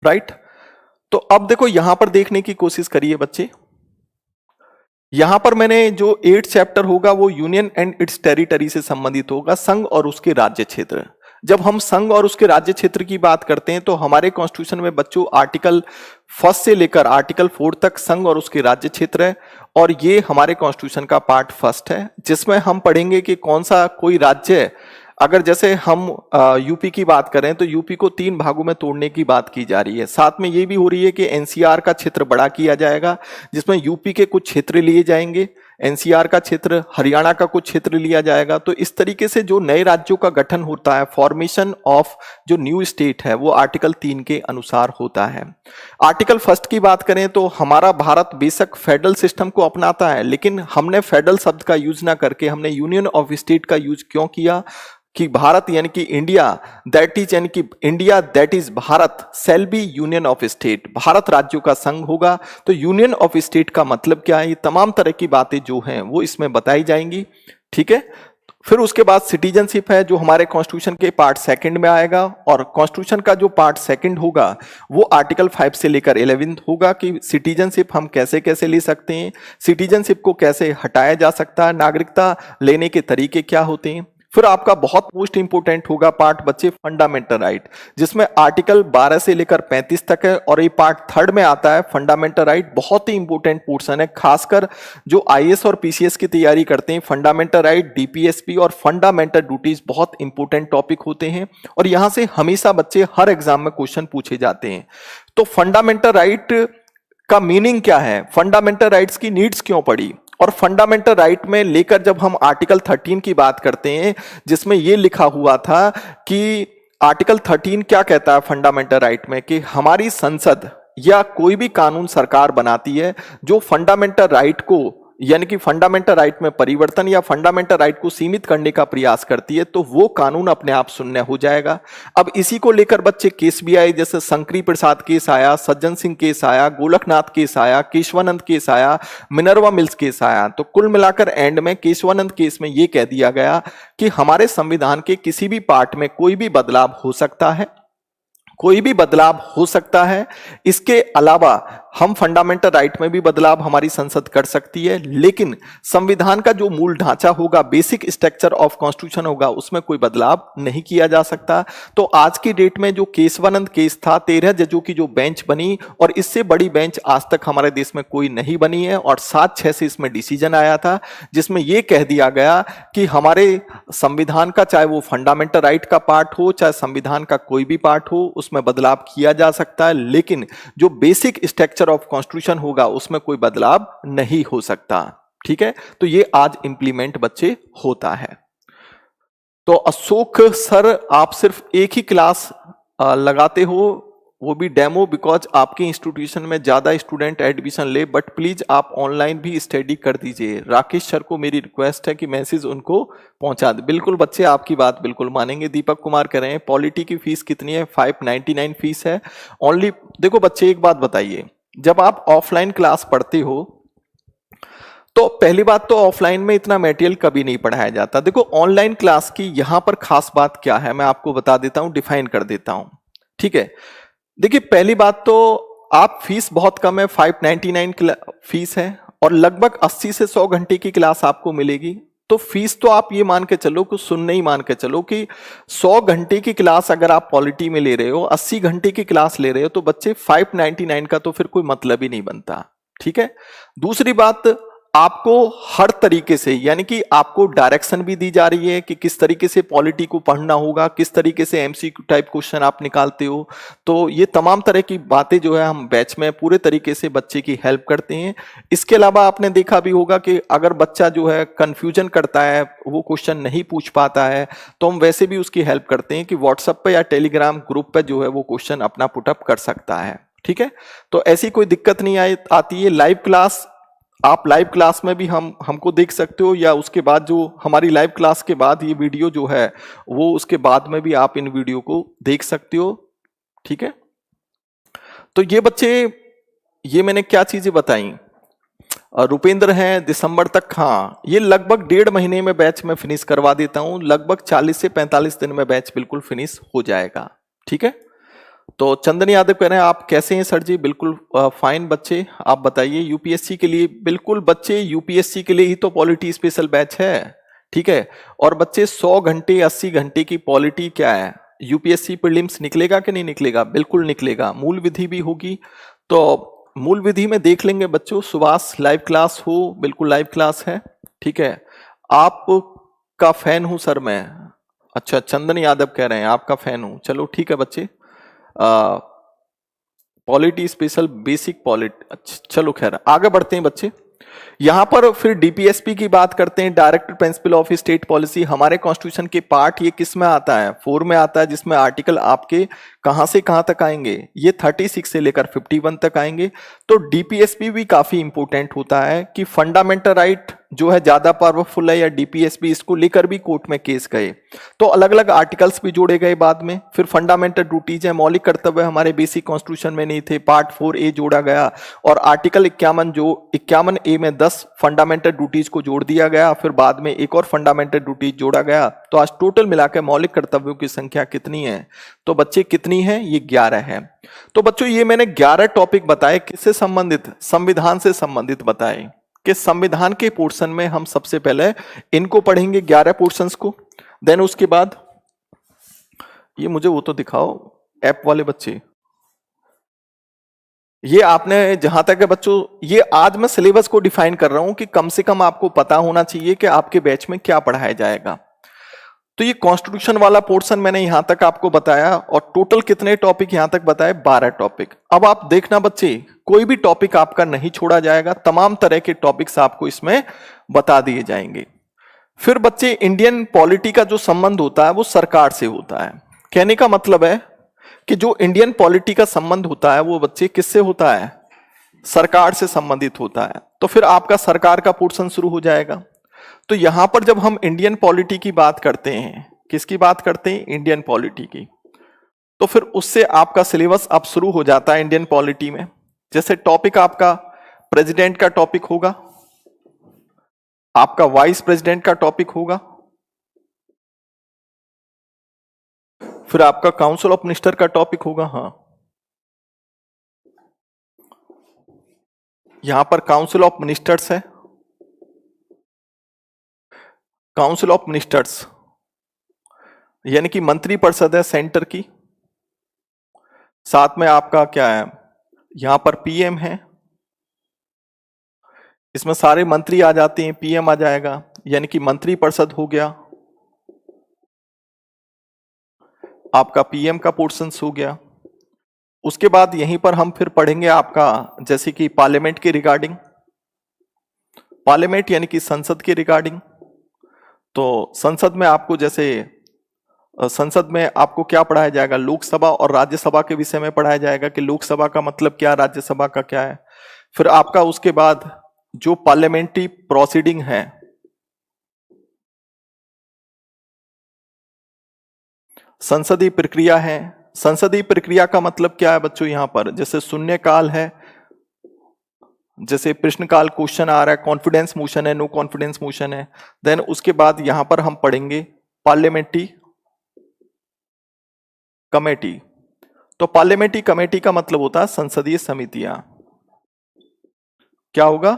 राइट। तो अब देखो यहां पर देखने की कोशिश करिए बच्चे, यहां पर मैंने जो 8 चैप्टर होगा वो यूनियन एंड इट्स टेरिटरी से संबंधित होगा, संघ और उसके राज्य क्षेत्र। जब हम संघ और उसके राज्य क्षेत्र की बात करते हैं तो हमारे कॉन्स्टिट्यूशन में बच्चों आर्टिकल 1 से लेकर आर्टिकल 4 तक संघ और उसके राज्य क्षेत्र है, और ये हमारे कॉन्स्टिट्यूशन का पार्ट 1 है, जिसमें हम पढ़ेंगे कि कौन सा कोई राज्य, अगर जैसे हम यूपी की बात करें तो यूपी को 3 भागों में तोड़ने की बात की जा रही है। साथ में ये भी हो रही है कि एनसीआर का क्षेत्र बड़ा किया जाएगा, जिसमें यूपी के कुछ क्षेत्र लिए जाएंगे, एनसीआर का क्षेत्र, हरियाणा का कुछ क्षेत्र लिया जाएगा। तो इस तरीके से जो नए राज्यों का गठन होता है, फॉर्मेशन ऑफ जो न्यू स्टेट है, वो आर्टिकल 3 के अनुसार होता है। आर्टिकल 1 की बात करें तो हमारा भारत बेशक फेडरल सिस्टम को अपनाता है, लेकिन हमने फेडरल शब्द का यूज ना करके हमने यूनियन ऑफ स्टेट का यूज क्यों किया कि भारत यानी कि इंडिया दैट इज, यानी कि India that is Bharat shall be union of state, Bharat राज्यों का संघ होगा। तो यूनियन ऑफ स्टेट का मतलब क्या है, ये तमाम तरह की बातें जो हैं वो इसमें बताई जाएंगी, ठीक है। फिर उसके बाद सिटीजनशिप है जो हमारे कॉन्स्टिट्यूशन के पार्ट 2 में आएगा, और कॉन्स्टिट्यूशन का जो पार्ट 2 होगा वो आर्टिकल 5 से लेकर 11 होगा कि सिटीजनशिप हम कैसे कैसे ले सकते हैं, सिटीजनशिप को कैसे हटाया जा सकता है, नागरिकता लेने के तरीके क्या होते हैं। फिर आपका बहुत मोस्ट इंपोर्टेंट होगा पार्ट बच्चे फंडामेंटल राइट, जिसमें आर्टिकल 12 से लेकर 35 तक है, और ये पार्ट 3 में आता है फंडामेंटल राइट। बहुत ही इंपोर्टेंट पोर्शन है, खासकर जो आईएएस और पीसीएस की तैयारी करते हैं, फंडामेंटल राइट, डीपीएसपी और फंडामेंटल ड्यूटीज बहुत इंपोर्टेंट टॉपिक होते हैं, और यहां से हमेशा बच्चे हर एग्जाम में क्वेश्चन पूछे जाते हैं। तो फंडामेंटल राइट का मीनिंग क्या है, फंडामेंटल राइट्स की नीड्स क्यों पड़ी, और फंडामेंटल राइट में लेकर जब हम आर्टिकल 13 की बात करते हैं, जिसमें यह लिखा हुआ था कि आर्टिकल 13 क्या कहता है फंडामेंटल राइट में, कि हमारी संसद या कोई भी कानून सरकार बनाती है जो फंडामेंटल राइट को, यानी कि फंडामेंटल राइट में परिवर्तन या फंडामेंटल राइट को सीमित करने का प्रयास करती है, तो वो कानून अपने आप शून्य हो जाएगा। अब इसी को लेकर बच्चे केस भी आए, जैसे शंकरी प्रसाद केस आया, सज्जन सिंह केस आया, गोलकनाथ केस आया, केशवानंद केस आया, मिनर्वा मिल्स केस आया। तो कुल मिलाकर एंड में केशवानंद केस में यह कह दिया गया कि हमारे संविधान के किसी भी पार्ट में कोई भी बदलाव हो सकता है, कोई भी बदलाव हो सकता है। इसके अलावा हम फंडामेंटल राइट में भी बदलाव हमारी संसद कर सकती है, लेकिन संविधान का जो मूल ढांचा होगा, बेसिक स्ट्रक्चर ऑफ कॉन्स्टिट्यूशन होगा, उसमें कोई बदलाव नहीं किया जा सकता। तो आज की डेट में जो केशवानंद केस था, 13 जजों की जो बेंच बनी, और इससे बड़ी बेंच आज तक हमारे देश में कोई नहीं बनी है, और 7-6 से इसमें डिसीजन आया था, जिसमें यह कह दिया गया कि हमारे संविधान का, चाहे वो फंडामेंटल राइट का पार्ट हो, चाहे संविधान का कोई भी पार्ट हो, उसमें बदलाव किया जा सकता है, लेकिन जो बेसिक स्ट्रक्चर ऑफ कॉन्स्टिट्यूशन होगा उसमें कोई बदलाव नहीं हो सकता। ठीक है, तो ये आज इंप्लीमेंट बच्चे होता है। तो अशोक सर, आप सिर्फ एक ही क्लास लगाते हो, वो भी डेमो, बिकॉज आपके इंस्टीट्यूशन में ज्यादा स्टूडेंट एडमिशन ले, बट प्लीज आप ऑनलाइन भी स्टडी कर दीजिए। राकेश सर को मेरी रिक्वेस्ट है कि मैसेज उनको पहुंचा दे। बिल्कुल बच्चे, आपकी बात बिल्कुल मानेंगे। दीपक कुमार कह रहे हैं पॉलिटी की फीस कितनी है? 599 फीस है ओनली। देखो बच्चे, एक बात बताइए, जब आप ऑफलाइन क्लास पढ़ते हो तो पहली बात तो ऑफलाइन में इतना मटेरियल कभी नहीं पढ़ाया जाता। देखो ऑनलाइन क्लास की यहां पर खास बात क्या है, मैं आपको बता देता हूं, डिफाइन कर देता हूं। ठीक है, देखिए पहली बात तो आप फीस बहुत कम है, 599 फीस है, और लगभग 80 से 100 घंटे की क्लास आपको मिलेगी। तो फीस तो आप ये मान के चलो, कुछ सुनने ही मान के चलो कि 100 घंटे की क्लास अगर आप पॉलिटी में ले रहे हो, 80 घंटे की क्लास ले रहे हो, तो बच्चे 599 का तो फिर कोई मतलब ही नहीं बनता। ठीक है, दूसरी बात, आपको हर तरीके से, यानी कि आपको डायरेक्शन भी दी जा रही है कि किस तरीके से पॉलिटी को पढ़ना होगा, किस तरीके से एमसीक्यू टाइप क्वेश्चन आप निकालते हो। तो ये तमाम तरह की बातें जो है हम बैच में पूरे तरीके से बच्चे की हेल्प करते हैं। इसके अलावा आपने देखा भी होगा कि अगर बच्चा जो है कंफ्यूजन करता है, वो क्वेश्चन नहीं पूछ पाता है, तो हम वैसे भी उसकी हेल्प करते हैं कि व्हाट्सएप पे या टेलीग्राम ग्रुप पे जो है वो क्वेश्चन अपना पुटअप कर सकता है। ठीक है, तो ऐसी कोई दिक्कत नहीं आती है। लाइव क्लास, आप लाइव क्लास में भी हमको देख सकते हो, या उसके बाद जो हमारी लाइव क्लास के बाद ये वीडियो जो है वो उसके बाद में भी आप इन वीडियो को देख सकते हो। ठीक है, तो ये बच्चे, ये मैंने क्या चीजें बताई। रुपेंद्र हैं दिसंबर तक, हाँ ये लगभग 1.5 महीने में बैच में फिनिश करवा देता हूं, लगभग 40 से 45 दिन में बैच बिल्कुल फिनिश हो जाएगा। ठीक है, तो चंदन यादव कह रहे हैं आप कैसे हैं सर जी? बिल्कुल फाइन बच्चे, आप बताइए। यूपीएससी के लिए, बिल्कुल बच्चे यूपीएससी के लिए ही तो पॉलिटी स्पेशल बैच है। ठीक है, और बच्चे 100 घंटे 80 घंटे की पॉलिटी क्या है, यूपीएससी प्रीलिम्स निकलेगा कि नहीं निकलेगा? बिल्कुल निकलेगा। मूल विधि भी होगी, तो मूल विधि में देख लेंगे बच्चों। सुभाष लाइव क्लास हो, बिल्कुल लाइव क्लास है। ठीक है, आपका फैन हूं सर मैं। अच्छा, चंदन यादव कह रहे हैं आपका फैन हूं, चलो ठीक है बच्चे। पॉलिटी स्पेशल बेसिक पॉलिटी, अच्छा चलो खैर आगे बढ़ते हैं बच्चे। यहां पर फिर डीपीएसपी की बात करते हैं, direct principle of state policy. हमारे कॉन्स्टिट्यूशन के पार्ट ये किस में आता है? 4 में आता है, जिसमें आर्टिकल आपके कहां से कहां तक आएंगे? ये 36 से लेकर 51 तक आएंगे। तो डीपीएसपी भी काफी इंपोर्टेंट होता है कि फंडामेंटल राइट जो है ज्यादा पावरफुल है, या डीपीएसपी, इसको लेकर भी कोर्ट में केस गए, तो अलग अलग आर्टिकल्स भी जोड़े गए बाद में। फिर फंडामेंटल ड्यूटीज है, मौलिक कर्तव्य हमारे बेसिक कॉन्स्टिट्यूशन में नहीं थे, पार्ट 4A जोड़ा गया, और आर्टिकल 51 जो 51A में 10 फंडामेंटल ड्यूटीज को जोड़ दिया गया, फिर बाद में एक और फंडामेंटल ड्यूटीज जोड़ा गया। तो आज टोटल मिलाकर मौलिक कर्तव्यों की संख्या कितनी है? तो बच्चे कितनी है? ये 11 है। तो बच्चों ये मैंने 11 टॉपिक बताए, किससे संबंधित? संविधान से संबंधित बताए, कि संविधान के पोर्शन में हम सबसे पहले इनको पढ़ेंगे 11 पोर्शंस को। देन उसके बाद ये मुझे वो तो दिखाओ ऐप वाले बच्चे, ये आपने जहां तक है बच्चों, ये आज मैं सिलेबस को डिफाइन कर रहा हूं कि कम से कम आपको पता होना चाहिए कि आपके बैच में क्या पढ़ाया जाएगा। तो ये कॉन्स्टिट्यूशन वाला पोर्शन मैंने यहां तक आपको बताया, और टोटल कितने टॉपिक यहां तक बताए? 12 टॉपिक। अब आप देखना बच्चे, कोई भी टॉपिक आपका नहीं छोड़ा जाएगा, तमाम तरह के टॉपिक्स आपको इसमें बता दिए जाएंगे। फिर बच्चे इंडियन पॉलिटी का जो संबंध होता है वो सरकार से होता है। कहने का मतलब है कि जो इंडियन पॉलिटी का संबंध होता है वो बच्चे किससे होता है? सरकार से संबंधित होता है। तो फिर आपका सरकार का पोर्शन शुरू हो जाएगा। तो यहां पर जब हम इंडियन पॉलिटी की बात करते हैं, किसकी बात करते हैं? इंडियन पॉलिटी की। तो फिर उससे आपका सिलेबस अब शुरू हो जाता है इंडियन पॉलिटी में। जैसे टॉपिक आपका प्रेसिडेंट का टॉपिक होगा, आपका वाइस प्रेसिडेंट का टॉपिक होगा, फिर आपका काउंसिल ऑफ मिनिस्टर का टॉपिक होगा। हाँ, यहां पर काउंसिल ऑफ मिनिस्टर्स है, काउंसिल ऑफ मिनिस्टर्स यानी कि मंत्री परिषद है सेंटर की। साथ में आपका क्या है, यहां पर पीएम है, इसमें सारे मंत्री आ जाते हैं, पीएम आ जाएगा, यानी कि मंत्री परिषद हो गया, आपका पीएम का पोर्शन हो गया। उसके बाद यहीं पर हम फिर पढ़ेंगे आपका जैसे कि पार्लियामेंट के रिगार्डिंग, पार्लियामेंट यानी कि संसद के रिगार्डिंग। तो संसद में आपको जैसे संसद में आपको क्या पढ़ाया जाएगा? लोकसभा और राज्यसभा के विषय में पढ़ाया जाएगा कि लोकसभा का मतलब क्या, राज्यसभा का क्या है। फिर आपका उसके बाद जो पार्लियामेंट्री प्रोसीडिंग है, संसदीय प्रक्रिया है। संसदीय प्रक्रिया का मतलब क्या है बच्चों? यहां पर जैसे शून्यकाल है, जैसे प्रश्नकाल क्वेश्चन आ रहा है, कॉन्फिडेंस मोशन है, नो कॉन्फिडेंस मोशन है। देन उसके बाद यहां पर हम पढ़ेंगे पार्लियामेंट्री कमेटी। तो पार्लियामेंट्री कमेटी का मतलब होता है संसदीय समितियां। क्या होगा?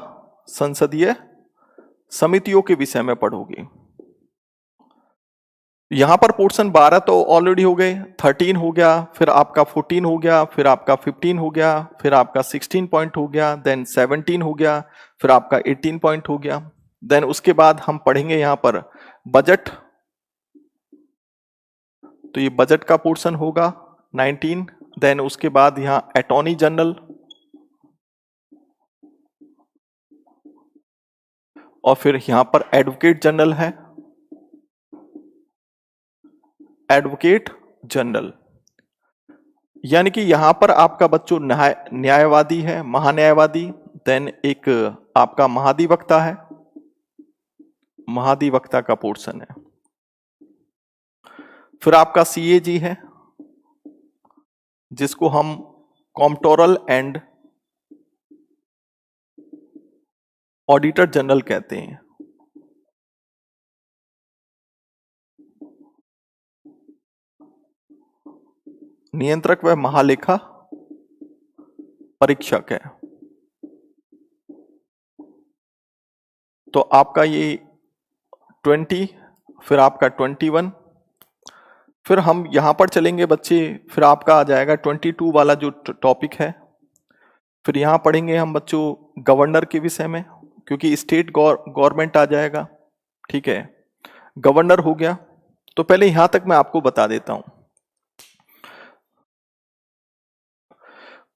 संसदीय समितियों के विषय में पढ़ोगे। यहां पर पोर्शन 12 तो ऑलरेडी हो गए, 13 हो गया, फिर आपका 14 हो गया, फिर आपका 15 हो गया, फिर आपका 16 पॉइंट हो गया, देन 17 हो गया, फिर आपका 18 पॉइंट हो गया। देन उसके बाद हम पढ़ेंगे यहां पर बजट, तो ये बजट का पोर्शन होगा 19। देन उसके बाद यहां अटॉर्नी जनरल, और फिर यहां पर एडवोकेट जनरल है, एडवोकेट जनरल, यानी कि यहां पर आपका बच्चों न्यायवादी है, महान्यायवादी। देन एक आपका महाधिवक्ता है, महाधिवक्ता का पोर्शन है। फिर आपका सीएजी है, जिसको हम कॉम्प्ट्रोलर एंड ऑडिटर जनरल कहते हैं। नियंत्रक व महालेखा परीक्षक है। तो आपका ये 20, फिर आपका 21, फिर हम यहां पर चलेंगे बच्चे, फिर आपका आ जाएगा 22 वाला जो टॉपिक है। फिर यहां पढ़ेंगे हम बच्चों गवर्नर के विषय में, क्योंकि स्टेट गवर्नमेंट आ जाएगा, ठीक है, गवर्नर हो गया। तो पहले यहां तक मैं आपको बता देता हूं।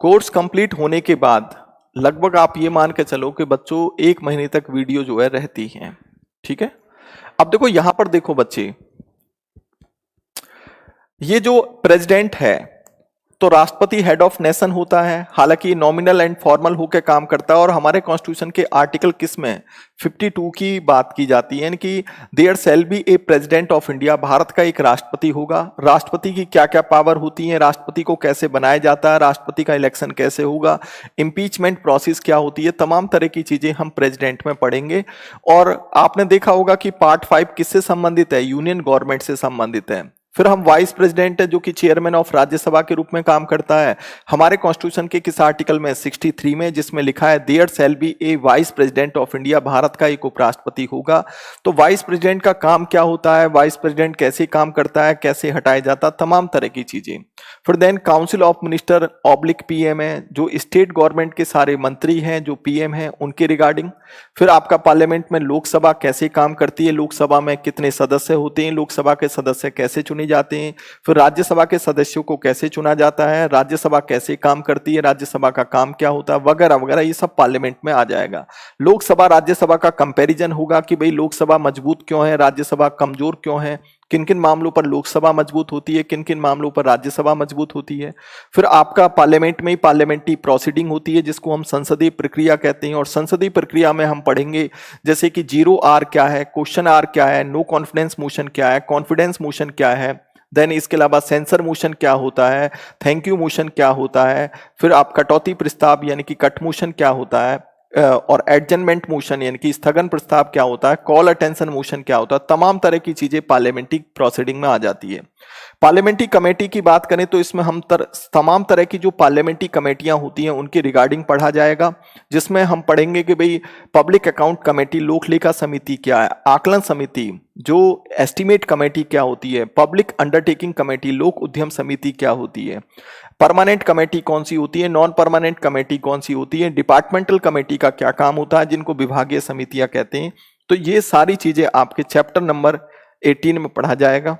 कोर्स कंप्लीट होने के बाद लगभग आप ये मान के चलो कि बच्चों 1 महीने तक वीडियो जो है रहती है, ठीक है। अब देखो यहां पर देखो बच्चे, ये जो प्रेसिडेंट है तो राष्ट्रपति हेड ऑफ नेशन होता है, हालांकि नॉमिनल एंड फॉर्मल होकर काम करता है। और हमारे कॉन्स्टिट्यूशन के आर्टिकल किस में 52 की बात की जाती है, यानी कि there shall be a president of India, Bharat का एक राष्ट्रपति होगा। राष्ट्रपति की क्या क्या पावर होती है, राष्ट्रपति को कैसे बनाया जाता है, राष्ट्रपति का इलेक्शन कैसे होगा, इम्पीचमेंट प्रोसेस क्या होती है, तमाम तरह की चीजें हम प्रेसिडेंट में पढ़ेंगे। और आपने देखा होगा कि पार्ट 5 किससे संबंधित है, यूनियन गवर्नमेंट से संबंधित है। फिर हम वाइस प्रेसिडेंट है, जो कि चेयरमैन ऑफ राज्यसभा के रूप में काम करता है। हमारे कॉन्स्टिट्यूशन के किस आर्टिकल में 63 में, जिसमें लिखा है there shall be a vice president of India, Bharat का एक उपराष्ट्रपति होगा। तो वाइस प्रेसिडेंट का काम क्या होता है, वाइस प्रेसिडेंट कैसे काम करता है, कैसे हटाया जाता, तमाम तरह की चीजें। फिर then council of minister oblique PM है, जो स्टेट गवर्नमेंट के सारे मंत्री हैं, जो पीएम हैं, उनके रिगार्डिंग। फिर आपका पार्लियामेंट में लोकसभा कैसे काम करती है, लोकसभा में कितने सदस्य होते हैं, लोकसभा के सदस्य कैसे चुने जाते हैं। फिर राज्यसभा के सदस्यों को कैसे चुना जाता है, राज्यसभा कैसे काम करती है, राज्यसभा का काम क्या होता है, वगैरह वगैरह, ये सब पार्लियामेंट में आ जाएगा। लोकसभा राज्यसभा का कंपैरिजन होगा कि भाई लोकसभा मजबूत क्यों है, राज्यसभा कमजोर क्यों है, किन किन मामलों पर लोकसभा मजबूत होती है, किन किन मामलों पर राज्यसभा मजबूत होती है। फिर आपका पार्लियामेंट में ही पार्लियामेंट्री प्रोसीडिंग होती है, जिसको हम संसदीय प्रक्रिया कहते हैं। और संसदीय प्रक्रिया में हम पढ़ेंगे जैसे कि 0R क्या है, क्वेश्चन आर क्या है, नो कॉन्फिडेंस मोशन क्या है, कॉन्फिडेंस मोशन क्या है, देन इसके अलावा सेंसर मोशन क्या होता है, थैंक यू मोशन क्या होता है, फिर आप कटौती प्रस्ताव यानी कि कट मोशन क्या होता है, और एडजमेंट मोशन यानी कि स्थगन प्रस्ताव क्या होता है, कॉल अटेंशन मोशन क्या होता है। तमाम तरह की चीजें पार्लियामेंट्री प्रोसीडिंग में आ जाती है। पार्लियामेंट्री कमेटी की बात करें तो इसमें हम तमाम तरह की जो पार्लियामेंट्री कमेटियां होती हैं उनकी रिगार्डिंग पढ़ा जाएगा, जिसमें हम पढ़ेंगे कि भाई पब्लिक अकाउंट कमेटी, लोक लेखा समिति क्या है, आकलन समिति, जो एस्टिमेट कमेटी क्या होती है, पब्लिक अंडरटेकिंग कमेटी, लोक उद्यम समिति क्या होती है, परमानेंट कमेटी कौन सी होती है, नॉन परमानेंट कमेटी कौन सी होती है, डिपार्टमेंटल कमेटी का क्या काम होता है, जिनको विभागीय समितियां कहते हैं। तो ये सारी चीजें आपके चैप्टर नंबर 18 में पढ़ा जाएगा।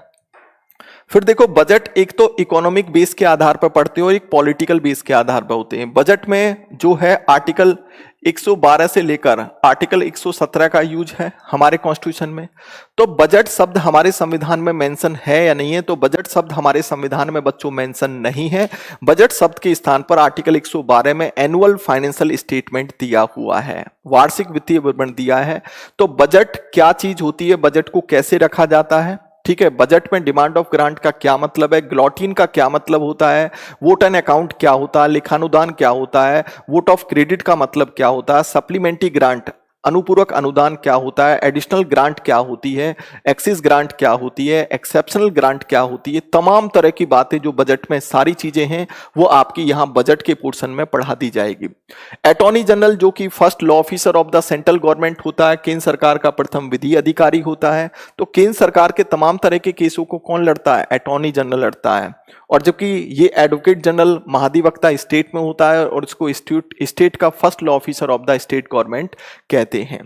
फिर देखो बजट एक तो इकोनॉमिक बेस के आधार पर पढ़ते हो और एक पॉलिटिकल बेस के आधार पर होते हैं। बजट में जो है आर्टिकल 112 से लेकर आर्टिकल 117 का यूज है हमारे कॉन्स्टिट्यूशन में। तो बजट शब्द हमारे संविधान में मेंशन है या नहीं है, तो बजट शब्द हमारे संविधान में बच्चों मेंशन नहीं है। बजट शब्द के स्थान पर आर्टिकल 112 में एनुअल फाइनेंशियल स्टेटमेंट दिया हुआ है, वार्षिक वित्तीय विवरण दिया है। तो बजट क्या चीज होती है, बजट को कैसे रखा जाता है, ठीक है। बजट में डिमांड ऑफ ग्रांट का क्या मतलब है, ग्लोटिन का क्या मतलब होता है, वोट एंड अकाउंट क्या होता है, लेखानुदान क्या होता है, वोट ऑफ क्रेडिट का मतलब क्या होता है, सप्लीमेंट्री ग्रांट अनुपूरक अनुदान क्या होता है, एडिशनल ग्रांट क्या होती है, एक्सिस ग्रांट क्या होती है, एक्सेप्शनल ग्रांट क्या होती है, तमाम तरह की बातें जो बजट में सारी चीजें हैं वो आपकी यहाँ बजट के पोर्शन में पढ़ा दी जाएगी। अटॉर्नी जनरल जो कि first law officer of the central government होता है, केंद्र सरकार का प्रथम विधि अधिकारी होता है। तो केंद्र सरकार के तमाम तरह के केसों को कौन लड़ता है? अटॉर्नी जनरल लड़ता है। और जबकि ये एडवोकेट जनरल महाधिवक्ता स्टेट में होता है और इसको स्टेट का first law officer of the state government कहते हैं।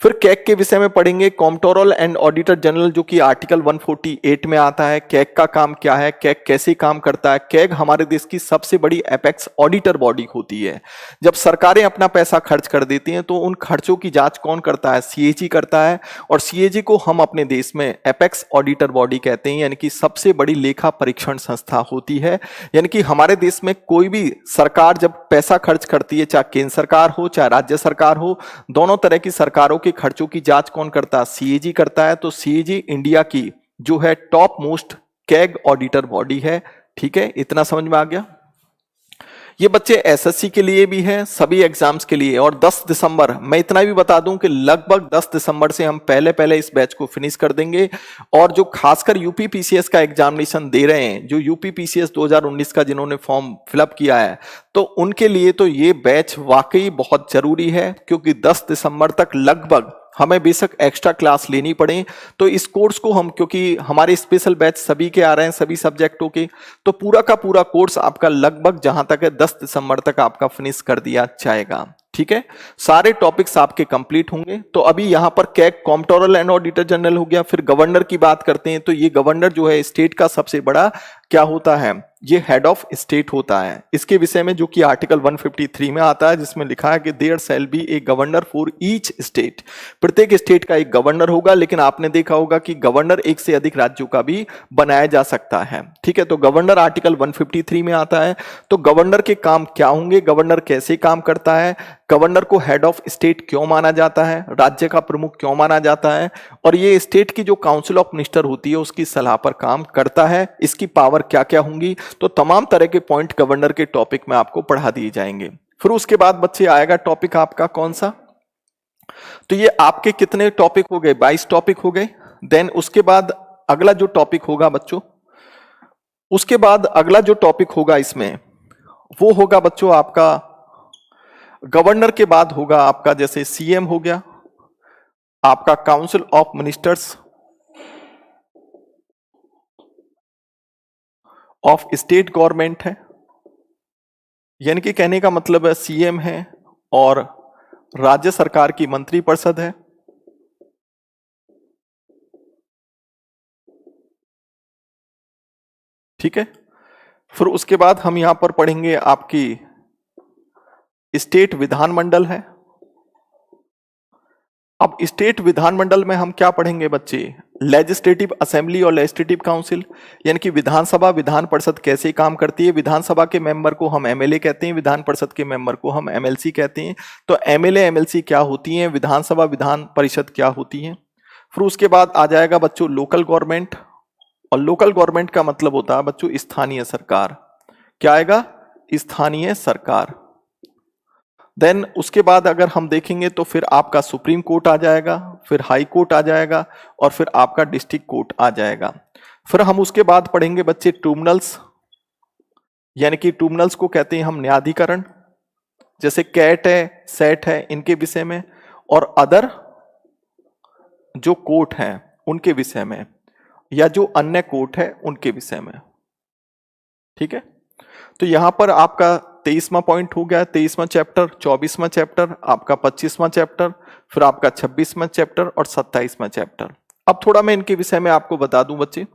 फिर कैग के विषय में पढ़ेंगे, कॉम्प्ट्रोलर एंड ऑडिटर जनरल जो कि आर्टिकल 148 में आता है। कैग का काम क्या है, कैग कैसे काम करता है? कैग हमारे देश की सबसे बड़ी एपेक्स ऑडिटर बॉडी होती है। जब सरकारें अपना पैसा खर्च कर देती हैं तो उन खर्चों की जांच कौन करता है? सीएजी करता है। और सीएजी को हम अपने देश में एपेक्स ऑडिटर बॉडी कहते हैं, यानी कि सबसे बड़ी लेखा परीक्षण संस्था होती है। यानी कि हमारे देश में कोई भी सरकार जब पैसा खर्च करती है, चाहे केंद्र सरकार हो चाहे राज्य सरकार हो, दोनों तरह की सरकारों के खर्चों की जांच कौन करता है? सीएजी करता है। तो सीएजी इंडिया की जो है top most CAG auditor body है। ठीक है, इतना समझ में आ गया। ये बच्चे एसएससी के लिए भी है, सभी एग्जाम्स के लिए। और 10 दिसंबर, मैं इतना भी बता दूं कि लगभग 10 दिसंबर से हम पहले पहले इस बैच को फिनिश कर देंगे। और जो खासकर यूपी पीसीएस का एग्जामिनेशन दे रहे हैं, जो यूपी पीसीएस 2019 का जिन्होंने फॉर्म फिलअप किया है, तो उनके लिए तो ये बैच वाकई बहुत जरूरी है, क्योंकि 10 दिसंबर तक लगभग हमें बेशक एक्स्ट्रा क्लास लेनी पड़े तो इस कोर्स को हम, क्योंकि हमारे स्पेशल बैच सभी के आ रहे हैं सभी सब्जेक्टों के, तो पूरा का पूरा कोर्स आपका लगभग जहां तक है 10 दिसंबर तक आपका फिनिश कर दिया जाएगा। ठीक है, सारे टॉपिक्स आपके कंप्लीट होंगे। तो अभी यहां पर CAG comptroller and auditor general हो गया। फिर गवर्नर की बात करते हैं, तो ये गवर्नर जो है स्टेट का सबसे बड़ा क्या होता है? ये हेड ऑफ स्टेट होता है। इसके विषय में जो कि आर्टिकल 153 में आता है, जिसमें लिखा है कि there shall be a governor for each state. प्रत्येक स्टेट का एक गवर्नर होगा, लेकिन आपने देखा होगा कि गवर्नर एक से अधिक राज्यों का भी बनाया जा सकता है। ठीक है, तो गवर्नर आर्टिकल 153 में आता है। तो गवर्नर के काम क्या होंगे, गवर्नर कैसे काम करता है, गवर्नर को हेड ऑफ स्टेट क्यों माना जाता है, राज्य का प्रमुख क्यों माना जाता है, और ये स्टेट की जो काउंसिल ऑफ मिनिस्टर होती है उसकी सलाह पर काम करता है, इसकी पावर क्या क्या होंगी, तो तमाम तरह के पॉइंट गवर्नर के टॉपिक में आपको पढ़ा दिए जाएंगे। फिर उसके बाद बच्चे आएगा टॉपिक आपका कौन सा? तो ये आपके कितने टॉपिक हो गए? 22 टॉपिक हो गए। देन उसके बाद अगला जो टॉपिक होगा बच्चों, उसके बाद अगला जो टॉपिक होगा इसमें वो होगा बच्चों आपका गवर्नर के बाद होगा आपका, जैसे सीएम हो गया, आपका council of ministers of state government है। यानी कि कहने का मतलब है सीएम है और राज्य सरकार की मंत्रिपरिषद है। ठीक है, फिर उसके बाद हम यहां पर पढ़ेंगे आपकी स्टेट विधानमंडल है। अब स्टेट विधानमंडल में हम क्या पढ़ेंगे बच्चे? लेजिस्लेटिव असेंबली और लेजिस्लेटिव काउंसिल, यानी कि विधानसभा विधान परिषद कैसे काम करती है। विधानसभा के मेंबर को हम एमएलए कहते हैं, विधान परिषद के मेंबर को हम एमएलसी कहते हैं। तो एमएलए एमएलसी क्या होती हैं, विधानसभा विधान परिषद क्या होती हैं। फिर उसके बाद आ जाएगा बच्चों लोकल गवर्नमेंट, और लोकल गवर्नमेंट का मतलब होता है बच्चों स्थानीय सरकार। क्या आएगा? स्थानीय सरकार। देन उसके बाद अगर हम देखेंगे तो फिर आपका सुप्रीम कोर्ट आ जाएगा, फिर हाई कोर्ट आ जाएगा, और फिर आपका डिस्ट्रिक्ट कोर्ट आ जाएगा। फिर हम उसके बाद पढ़ेंगे बच्चे ट्रिब्यूनल्स, यानी कि ट्रिब्यूनल्स को कहते हैं हम न्यायाधिकरण, जैसे कैट है, सेट है, इनके विषय में, और अदर जो कोर्ट हैं उनके विषय में, या जो अन्य कोर्ट है उनके विषय में। ठीक है, तो यहां पर आपका 23वां पॉइंट हो गया, 23वां चैप्टर, 24वां चैप्टर, आपका 25वां चैप्टर, फिर आपका 26वां चैप्टर और 27वां चैप्टर। अब थोड़ा मैं इनके विषय में आपको बता दूं बच्चे।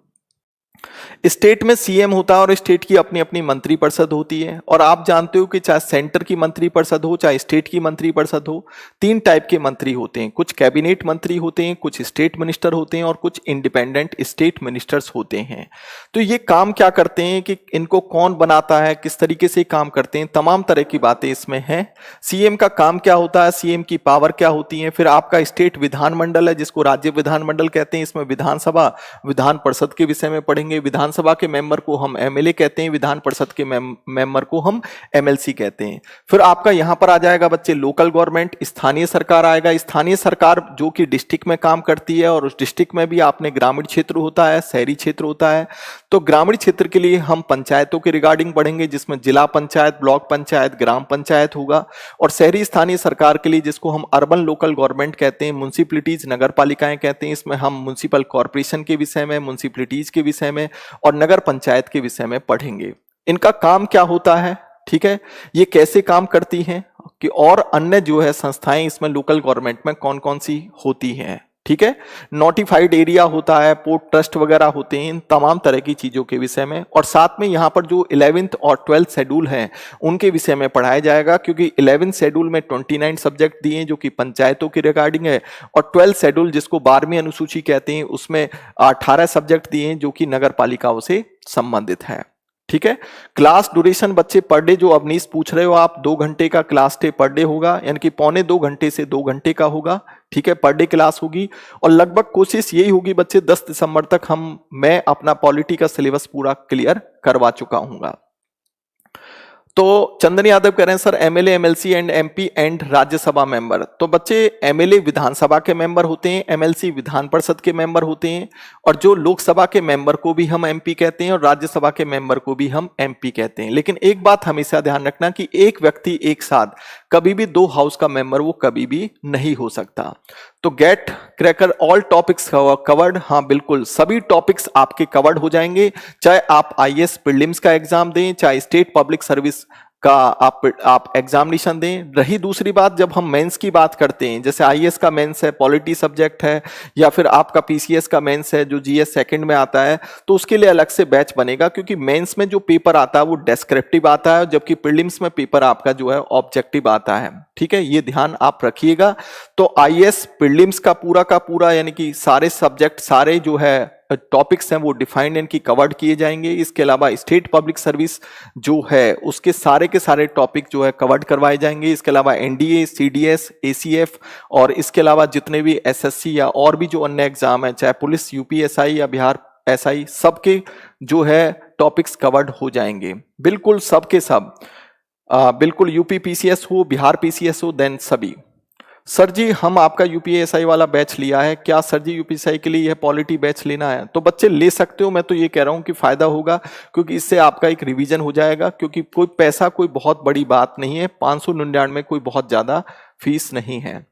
स्टेट में सीएम होता है और स्टेट की अपनी अपनी मंत्रिपरिषद होती है। और आप जानते हो कि चाहे सेंटर की मंत्रिपरिषद हो चाहे स्टेट की मंत्रिपरिषद हो, 3 टाइप के मंत्री होते हैं। कुछ कैबिनेट मंत्री होते हैं, कुछ स्टेट मिनिस्टर होते हैं, और कुछ इंडिपेंडेंट स्टेट मिनिस्टर्स होते हैं। तो ये काम क्या करते हैं कि इनको कौन बनाता है, किस तरीके से काम करते हैं, तमाम तरह की बातें इसमें हैं। सीएम का काम क्या होता है, सीएम की पावर क्या होती है। फिर आपका स्टेट विधानमंडल है जिसको राज्य विधानमंडल कहते हैं, इसमें विधानसभा विधान परिषद के विषय में पढ़ेंगे। पढ़ेंगे। विधानसभा के मेंबर को हम एमएलए कहते हैं, विधान परिषद के मेंबर को हम एमएलसी कहते हैं। फिर आपका यहां पर आ जाएगा बच्चे लोकल गवर्नमेंट, स्थानीय सरकार आएगा। स्थानीय सरकार जो कि डिस्ट्रिक्ट में काम करती है, और उस डिस्ट्रिक्ट में भी आपने ग्रामीण क्षेत्र होता है, शहरी क्षेत्र होता है। तो ग्रामीण क्षेत्र के लिए हम पंचायतों के रिगार्डिंग पढ़ेंगे, जिसमें जिला पंचायत, ब्लॉक पंचायत, ग्राम पंचायत होगा। और शहरी स्थानीय सरकार के लिए, जिसको हम अर्बन लोकल गवर्नमेंट कहते हैं, म्युनिसिपैलिटीज नगर पालिकाएं कहते हैं, इसमें हम म्युनिसिपल कॉर्पोरेशन के विषय में, म्युनिसिपैलिटीज के विषय में और नगर पंचायत के विषय में पढ़ेंगे। इनका काम क्या होता है, ठीक है, ये कैसे काम करती हैं, कि और अन्य जो है संस्थाएं इसमें लोकल गवर्नमेंट में कौन कौन सी होती हैं, ठीक है। नोटिफाइड एरिया होता है, पोर्ट ट्रस्ट वगैरह होते हैं, इन तमाम तरह की चीजों के विषय में। और साथ में यहाँ पर जो 11th और 12th शेड्यूल हैं उनके विषय में पढ़ाया जाएगा, क्योंकि 11th शेड्यूल में 29 सब्जेक्ट दिए जो कि पंचायतों की रिगार्डिंग है, और 12th शेड्यूल जिसको 12वीं अनुसूची कहते हैं उसमें 18 सब्जेक्ट दिए जो कि नगर पालिकाओं से संबंधित है, ठीक है। क्लास ड्यूरेशन बच्चे पर डे, जो अवनीश पूछ रहे हो आप, 2 घंटे का क्लास डे पर डे होगा, यानी कि 1.25 घंटे से 2 घंटे का होगा, ठीक है, पर डे क्लास होगी। और लगभग कोशिश यही होगी बच्चे 10 दिसंबर तक मैं अपना पॉलिटी का सिलेबस पूरा क्लियर करवा चुका हूंगा। तो चंदन यादव कह रहे हैं sir MLA, MLC and MP and Rajya Sabha member. तो बच्चे एमएलए विधानसभा के मेंबर होते हैं, एमएलसी विधान परिषद के मेंबर होते हैं, और जो लोकसभा के मेंबर को भी हम एमपी कहते हैं और राज्यसभा के मेंबर को भी हम एमपी कहते हैं। लेकिन एक बात हमेशा ध्यान रखना कि एक व्यक्ति एक साथ कभी भी 2 हाउस का मेंबर वो कभी भी नहीं हो सकता। तो gate cracker all topics covered, हाँ बिल्कुल सभी टॉपिक्स आपके कवर्ड हो जाएंगे, चाहे आप आईएएस प्रीलिम्स का एग्जाम दें, चाहे स्टेट पब्लिक सर्विस का आप एग्जामिनेशन दें। रही दूसरी बात, जब हम मेंस की बात करते हैं, जैसे आईएएस का मेंस है, पॉलिटी सब्जेक्ट है, या फिर आपका पीसीएस का मेंस है जो जीएस सेकंड में आता है, तो उसके लिए अलग से बैच बनेगा, क्योंकि मेंस में जो पेपर आता है वो डेस्क्रिप्टिव आता है, जबकि प्रीलिम्स में पेपर आपका जो है ऑब्जेक्टिव आता है, ठीक है, ये ध्यान आप रखिएगा। तो आईएएस प्रीलिम्स का पूरा यानी कि सारे सब्जेक्ट, सारे जो है टॉपिक्स हैं वो डिफाइंड इनकी कवर्ड किए जाएंगे। इसके अलावा स्टेट पब्लिक सर्विस जो है उसके सारे के सारे टॉपिक जो है कवर्ड करवाए जाएंगे। इसके अलावा एनडीए, सीडीएस, एसीएफ, और इसके अलावा जितने भी एसएससी या और भी जो अन्य एग्जाम है, चाहे पुलिस, यूपीएसआई या बिहार एसआई, सबके जो है टॉपिक्स कवर्ड हो जाएंगे, बिल्कुल सबके सब, बिल्कुल यूपी पीसीएस हो, बिहार पीसीएस हो, देन सभी। सर जी हम आपका यूपीएसआई वाला बैच लिया है, क्या सर जी यूपीएसआई के लिए यह पॉलिटी बैच लेना है? तो बच्चे ले सकते हो, मैं तो ये कह रहा हूं कि फायदा होगा, क्योंकि इससे आपका एक रिवीजन हो जाएगा, क्योंकि कोई पैसा कोई बहुत बड़ी बात नहीं है, 599 कोई बहुत ज्यादा फीस नहीं है।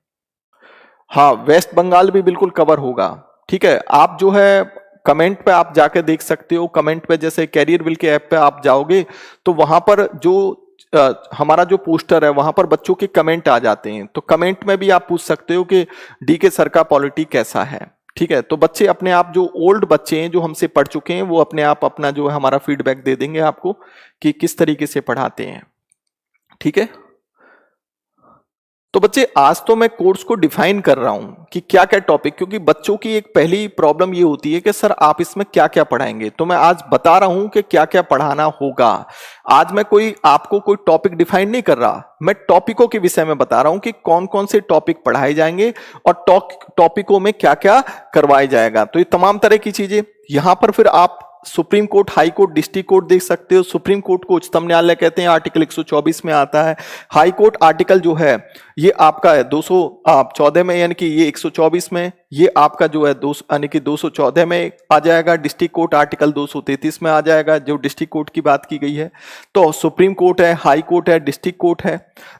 हाँ, वेस्ट बंगाल भी बिल्कुल कवर होगा, ठीक है। आप जो है कमेंट पे आप जाके देख सकते हो, कमेंट पे जैसे कैरियर विल के ऐप पे आप जाओगे तो वहां पर जो हमारा जो पोस्टर है वहां पर बच्चों के कमेंट आ जाते हैं, तो कमेंट में भी आप पूछ सकते हो कि डीके सर का पॉलिटी कैसा है, ठीक है। तो बच्चे अपने आप, जो ओल्ड बच्चे हैं जो हमसे पढ़ चुके हैं, वो अपने आप अपना जो है हमारा फीडबैक दे देंगे आपको कि किस तरीके से पढ़ाते हैं, ठीक है। तो बच्चे आज तो मैं कोर्स को डिफाइन कर रहा हूं कि क्या क्या टॉपिक, क्योंकि बच्चों की एक पहली प्रॉब्लम ये होती है कि सर आप इसमें क्या क्या पढ़ाएंगे, तो मैं आज बता रहा हूं कि क्या क्या पढ़ाना होगा। आज मैं आपको कोई टॉपिक डिफाइन नहीं कर रहा, मैं टॉपिकों के विषय में बता रहा हूं कि कौन कौन से टॉपिक पढ़ाए जाएंगे और टॉपिकों में क्या क्या करवाया जाएगा। तो ये तमाम तरह की चीजें यहां पर फिर आप supreme court, high court, district court देख सकते हो। सुप्रीम कोर्ट को उच्चतम न्यायालय कहते हैं, आर्टिकल 124 में आता है। हाई कोर्ट आर्टिकल जो है ये आपका है 214 में, यानी कि ये 124 में, ये आपका जो है यानी कि 214 में आ जाएगा। डिस्ट्रिक्ट कोर्ट आर्टिकल 233 में आ जाएगा, जो डिस्ट्रिक्ट कोर्ट की बात की गई है। तो सुप्रीम कोर्ट है, हाई कोर्ट है, डिस्ट्रिक्ट कोर्ट है।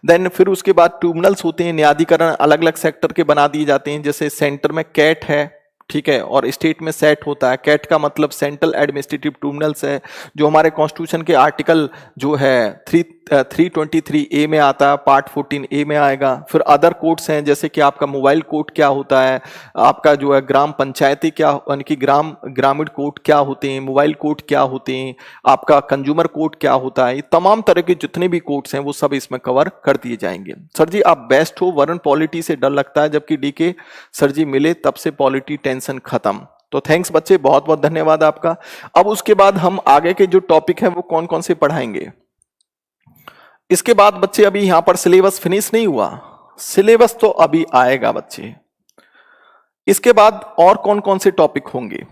देन फिर उसके बाद ट्रिब्यूनल्स होते हैं, न्यायाधिकरण अलग अलग सेक्टर के बना दिए जाते हैं, जैसे सेंटर में कैट है, ठीक है, और स्टेट में सेट होता है। कैट का मतलब सेंट्रल एडमिनिस्ट्रेटिव ट्रिब्यूनल्स है, जो हमारे कॉन्स्टिट्यूशन के आर्टिकल जो है 323 ए में आता है, पार्ट 14 ए में आएगा। फिर अदर कोर्ट्स हैं, जैसे कि आपका मोबाइल कोर्ट क्या होता है, आपका जो है ग्राम पंचायती क्या, यानी कि ग्रामीण कोर्ट क्या होते हैं, मोबाइल कोर्ट क्या होते हैं, आपका कंज्यूमर कोर्ट क्या होता है। ये तमाम तरह के जितने भी कोर्ट्स हैं वो सब इसमें कवर कर दिए जाएंगे। सर जी आप बेस्ट हो, वरन पॉलिटी से डर लगता है, जबकि डीके सर जी मिले तब से पॉलिटी टेंशन खत्म। तो थैंक्स बच्चे, बहुत बहुत धन्यवाद आपका। अब उसके बाद हम आगे के जो टॉपिक है वो कौन कौन से पढ़ाएंगे। इसके बाद बच्चे अभी यहां पर सिलेबस फिनिश नहीं हुआ, सिलेबस तो अभी आएगा बच्चे। इसके बाद और कौन कौन से टॉपिक होंगे,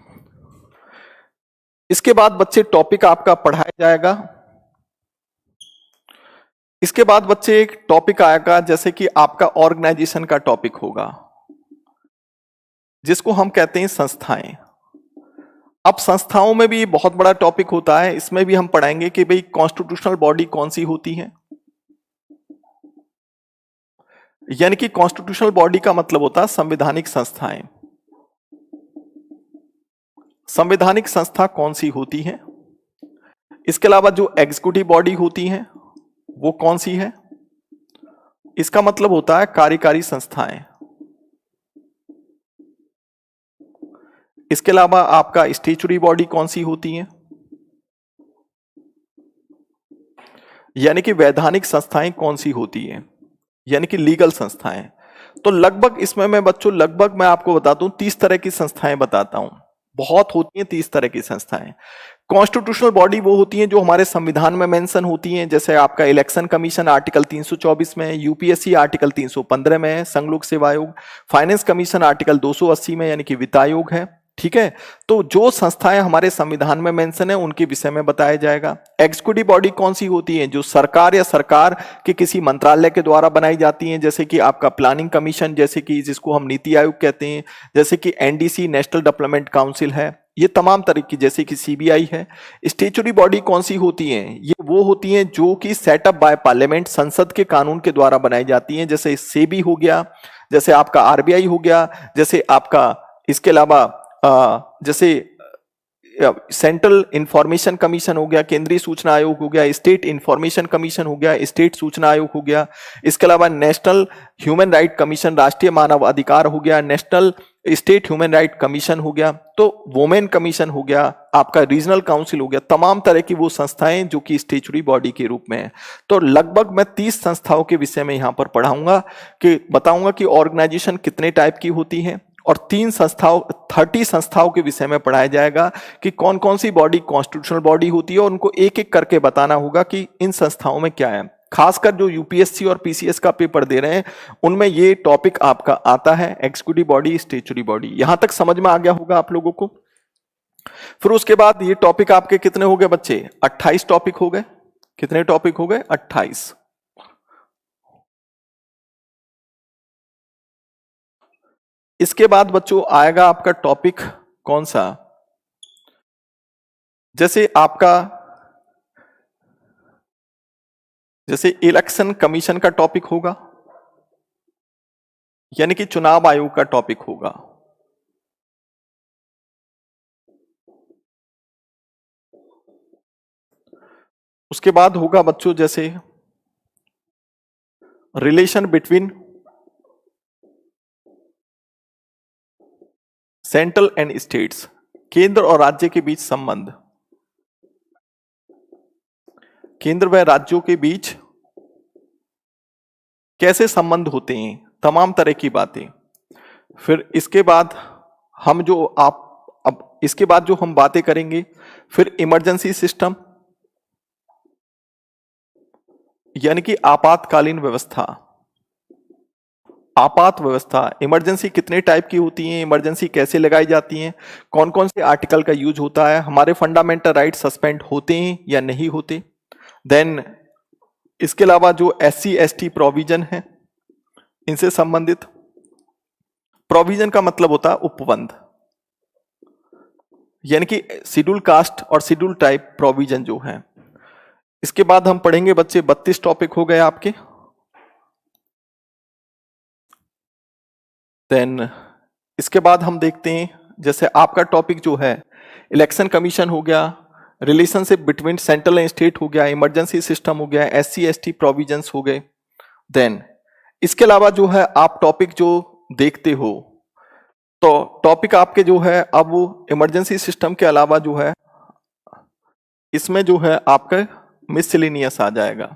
इसके बाद बच्चे टॉपिक आपका पढ़ाया जाएगा। इसके बाद बच्चे एक टॉपिक आएगा जैसे कि आपका ऑर्गेनाइजेशन का टॉपिक होगा, जिसको हम कहते हैं संस्थाएं। अब संस्थाओं में भी बहुत बड़ा टॉपिक होता है, इसमें भी हम पढ़ाएंगे कि भाई कॉन्स्टिट्यूशनल बॉडी कौन सी होती है। यानी कि कॉन्स्टिट्यूशनल बॉडी का मतलब होता है संवैधानिक संस्थाएं। संवैधानिक संस्था कौन सी होती है। इसके अलावा जो एग्जीक्यूटिव बॉडी होती है वो कौन सी है, इसका मतलब होता है कार्यकारी संस्थाएं। इसके अलावा आपका स्टैच्यूटरी बॉडी कौन सी होती है, यानी कि वैधानिक संस्थाएं कौन सी होती है, यानी कि लीगल संस्थाएं। तो लगभग इसमें मैं बच्चों लगभग मैं आपको बताता हूं 30 तरह की संस्थाएं बताता हूं, बहुत होती हैं 30 तरह की संस्थाएं। कॉन्स्टिट्यूशनल बॉडी वो होती हैं जो हमारे संविधान में मेंशन होती हैं, जैसे आपका इलेक्शन कमीशन आर्टिकल 324 में, यूपीएससी आर्टिकल 315 में है, संघ लोक सेवा आयोग, फाइनेंस कमीशन आर्टिकल 280 में यानी कि वित्त आयोग है। ठीक है, तो जो संस्थाएं हमारे संविधान में मेंशन है उनके विषय में बताया जाएगा। एग्जीक्यूटिव बॉडी कौन सी होती है, जो सरकार या सरकार के किसी मंत्रालय के द्वारा बनाई जाती हैं, जैसे कि आपका प्लानिंग कमीशन, जैसे कि जिसको हम नीति आयोग कहते हैं, जैसे कि एनडीसी नेशनल डेवलपमेंट काउंसिल है, ये तमाम तरह की, जैसे कि सीबीआई है। स्टैच्यूटरी बॉडी कौन सी होती है, ये वो होती हैं जो कि सेटअप बाय पार्लियामेंट, संसद के कानून के द्वारा बनाई जाती हैं, जैसे सेबी हो गया, जैसे आपका आरबीआई हो गया, जैसे आपका इसके अलावा जैसे सेंट्रल इंफॉर्मेशन कमीशन हो गया, केंद्रीय सूचना आयोग हो गया, स्टेट इंफॉर्मेशन कमीशन हो गया, स्टेट सूचना आयोग हो गया। इसके अलावा नेशनल ह्यूमन राइट कमीशन, राष्ट्रीय मानव अधिकार हो गया, national state human right commission हो गया, तो वुमेन कमीशन हो गया, आपका रीजनल काउंसिल हो गया। तमाम तरह की वो संस्थाएं जो कि स्टैच्यूटरी बॉडी के रूप में है। तो लगभग मैं 30 संस्थाओं के विषय में यहां पर पढ़ाऊंगा, कि बताऊंगा कि ऑर्गेनाइजेशन कितने टाइप की होती है, और 30 संस्थाओं के विषय में पढ़ाया जाएगा कि कौन कौन सी बॉडी कॉन्स्टिट्यूशनल बॉडी होती है, और उनको एक एक करके बताना होगा कि इन संस्थाओं में क्या है। खासकर जो यूपीएससी और पीसीएस का पेपर दे रहे हैं उनमें ये टॉपिक आपका आता है, एग्जीक्यूटिव बॉडी, स्टैच्यूटरी बॉडी। यहां तक समझ में आ गया होगा आप लोगों को। फिर उसके बाद ये टॉपिक आपके कितने हो गए बच्चे, 28 टॉपिक हो गए। कितने टॉपिक हो गए, 28। इसके बाद बच्चों आएगा आपका टॉपिक कौन सा, जैसे आपका जैसे इलेक्शन कमीशन का टॉपिक होगा, यानी कि चुनाव आयोग का टॉपिक होगा। उसके बाद होगा बच्चों जैसे relation between central and states, केंद्र और राज्य के बीच संबंध, केंद्र व राज्यों के बीच कैसे संबंध होते हैं, तमाम तरह की बातें। फिर इसके बाद हम जो अब इसके बाद जो हम बातें करेंगे, फिर इमरजेंसी सिस्टम, यानी कि आपातकालीन व्यवस्था। आपात व्यवस्था, इमरजेंसी कितने टाइप की होती है, इमरजेंसी कैसे लगाई जाती है, कौन कौन से आर्टिकल का यूज होता है, हमारे फंडामेंटल राइट सस्पेंड होते हैं या नहीं होते। देन इसके अलावा जो एससी एसटी प्रोविजन है, इनसे संबंधित प्रोविजन का मतलब होता है उपबंध, यानी कि शेड्यूल कास्ट और शेड्यूल टाइप प्रोविजन जो है। इसके बाद हम पढ़ेंगे बच्चे 32 टॉपिक हो गए आपके। देन इसके बाद हम देखते हैं जैसे आपका टॉपिक जो है इलेक्शन कमीशन हो गया, relationship between central and state हो गया, इमरजेंसी सिस्टम हो गया, एससी एसटी प्रोविजंस हो गए। देन इसके अलावा जो है आप टॉपिक जो देखते हो, तो टॉपिक आपके जो है अब वो इमरजेंसी सिस्टम के अलावा जो है इसमें जो है आपका मिसलेनियस आ जाएगा।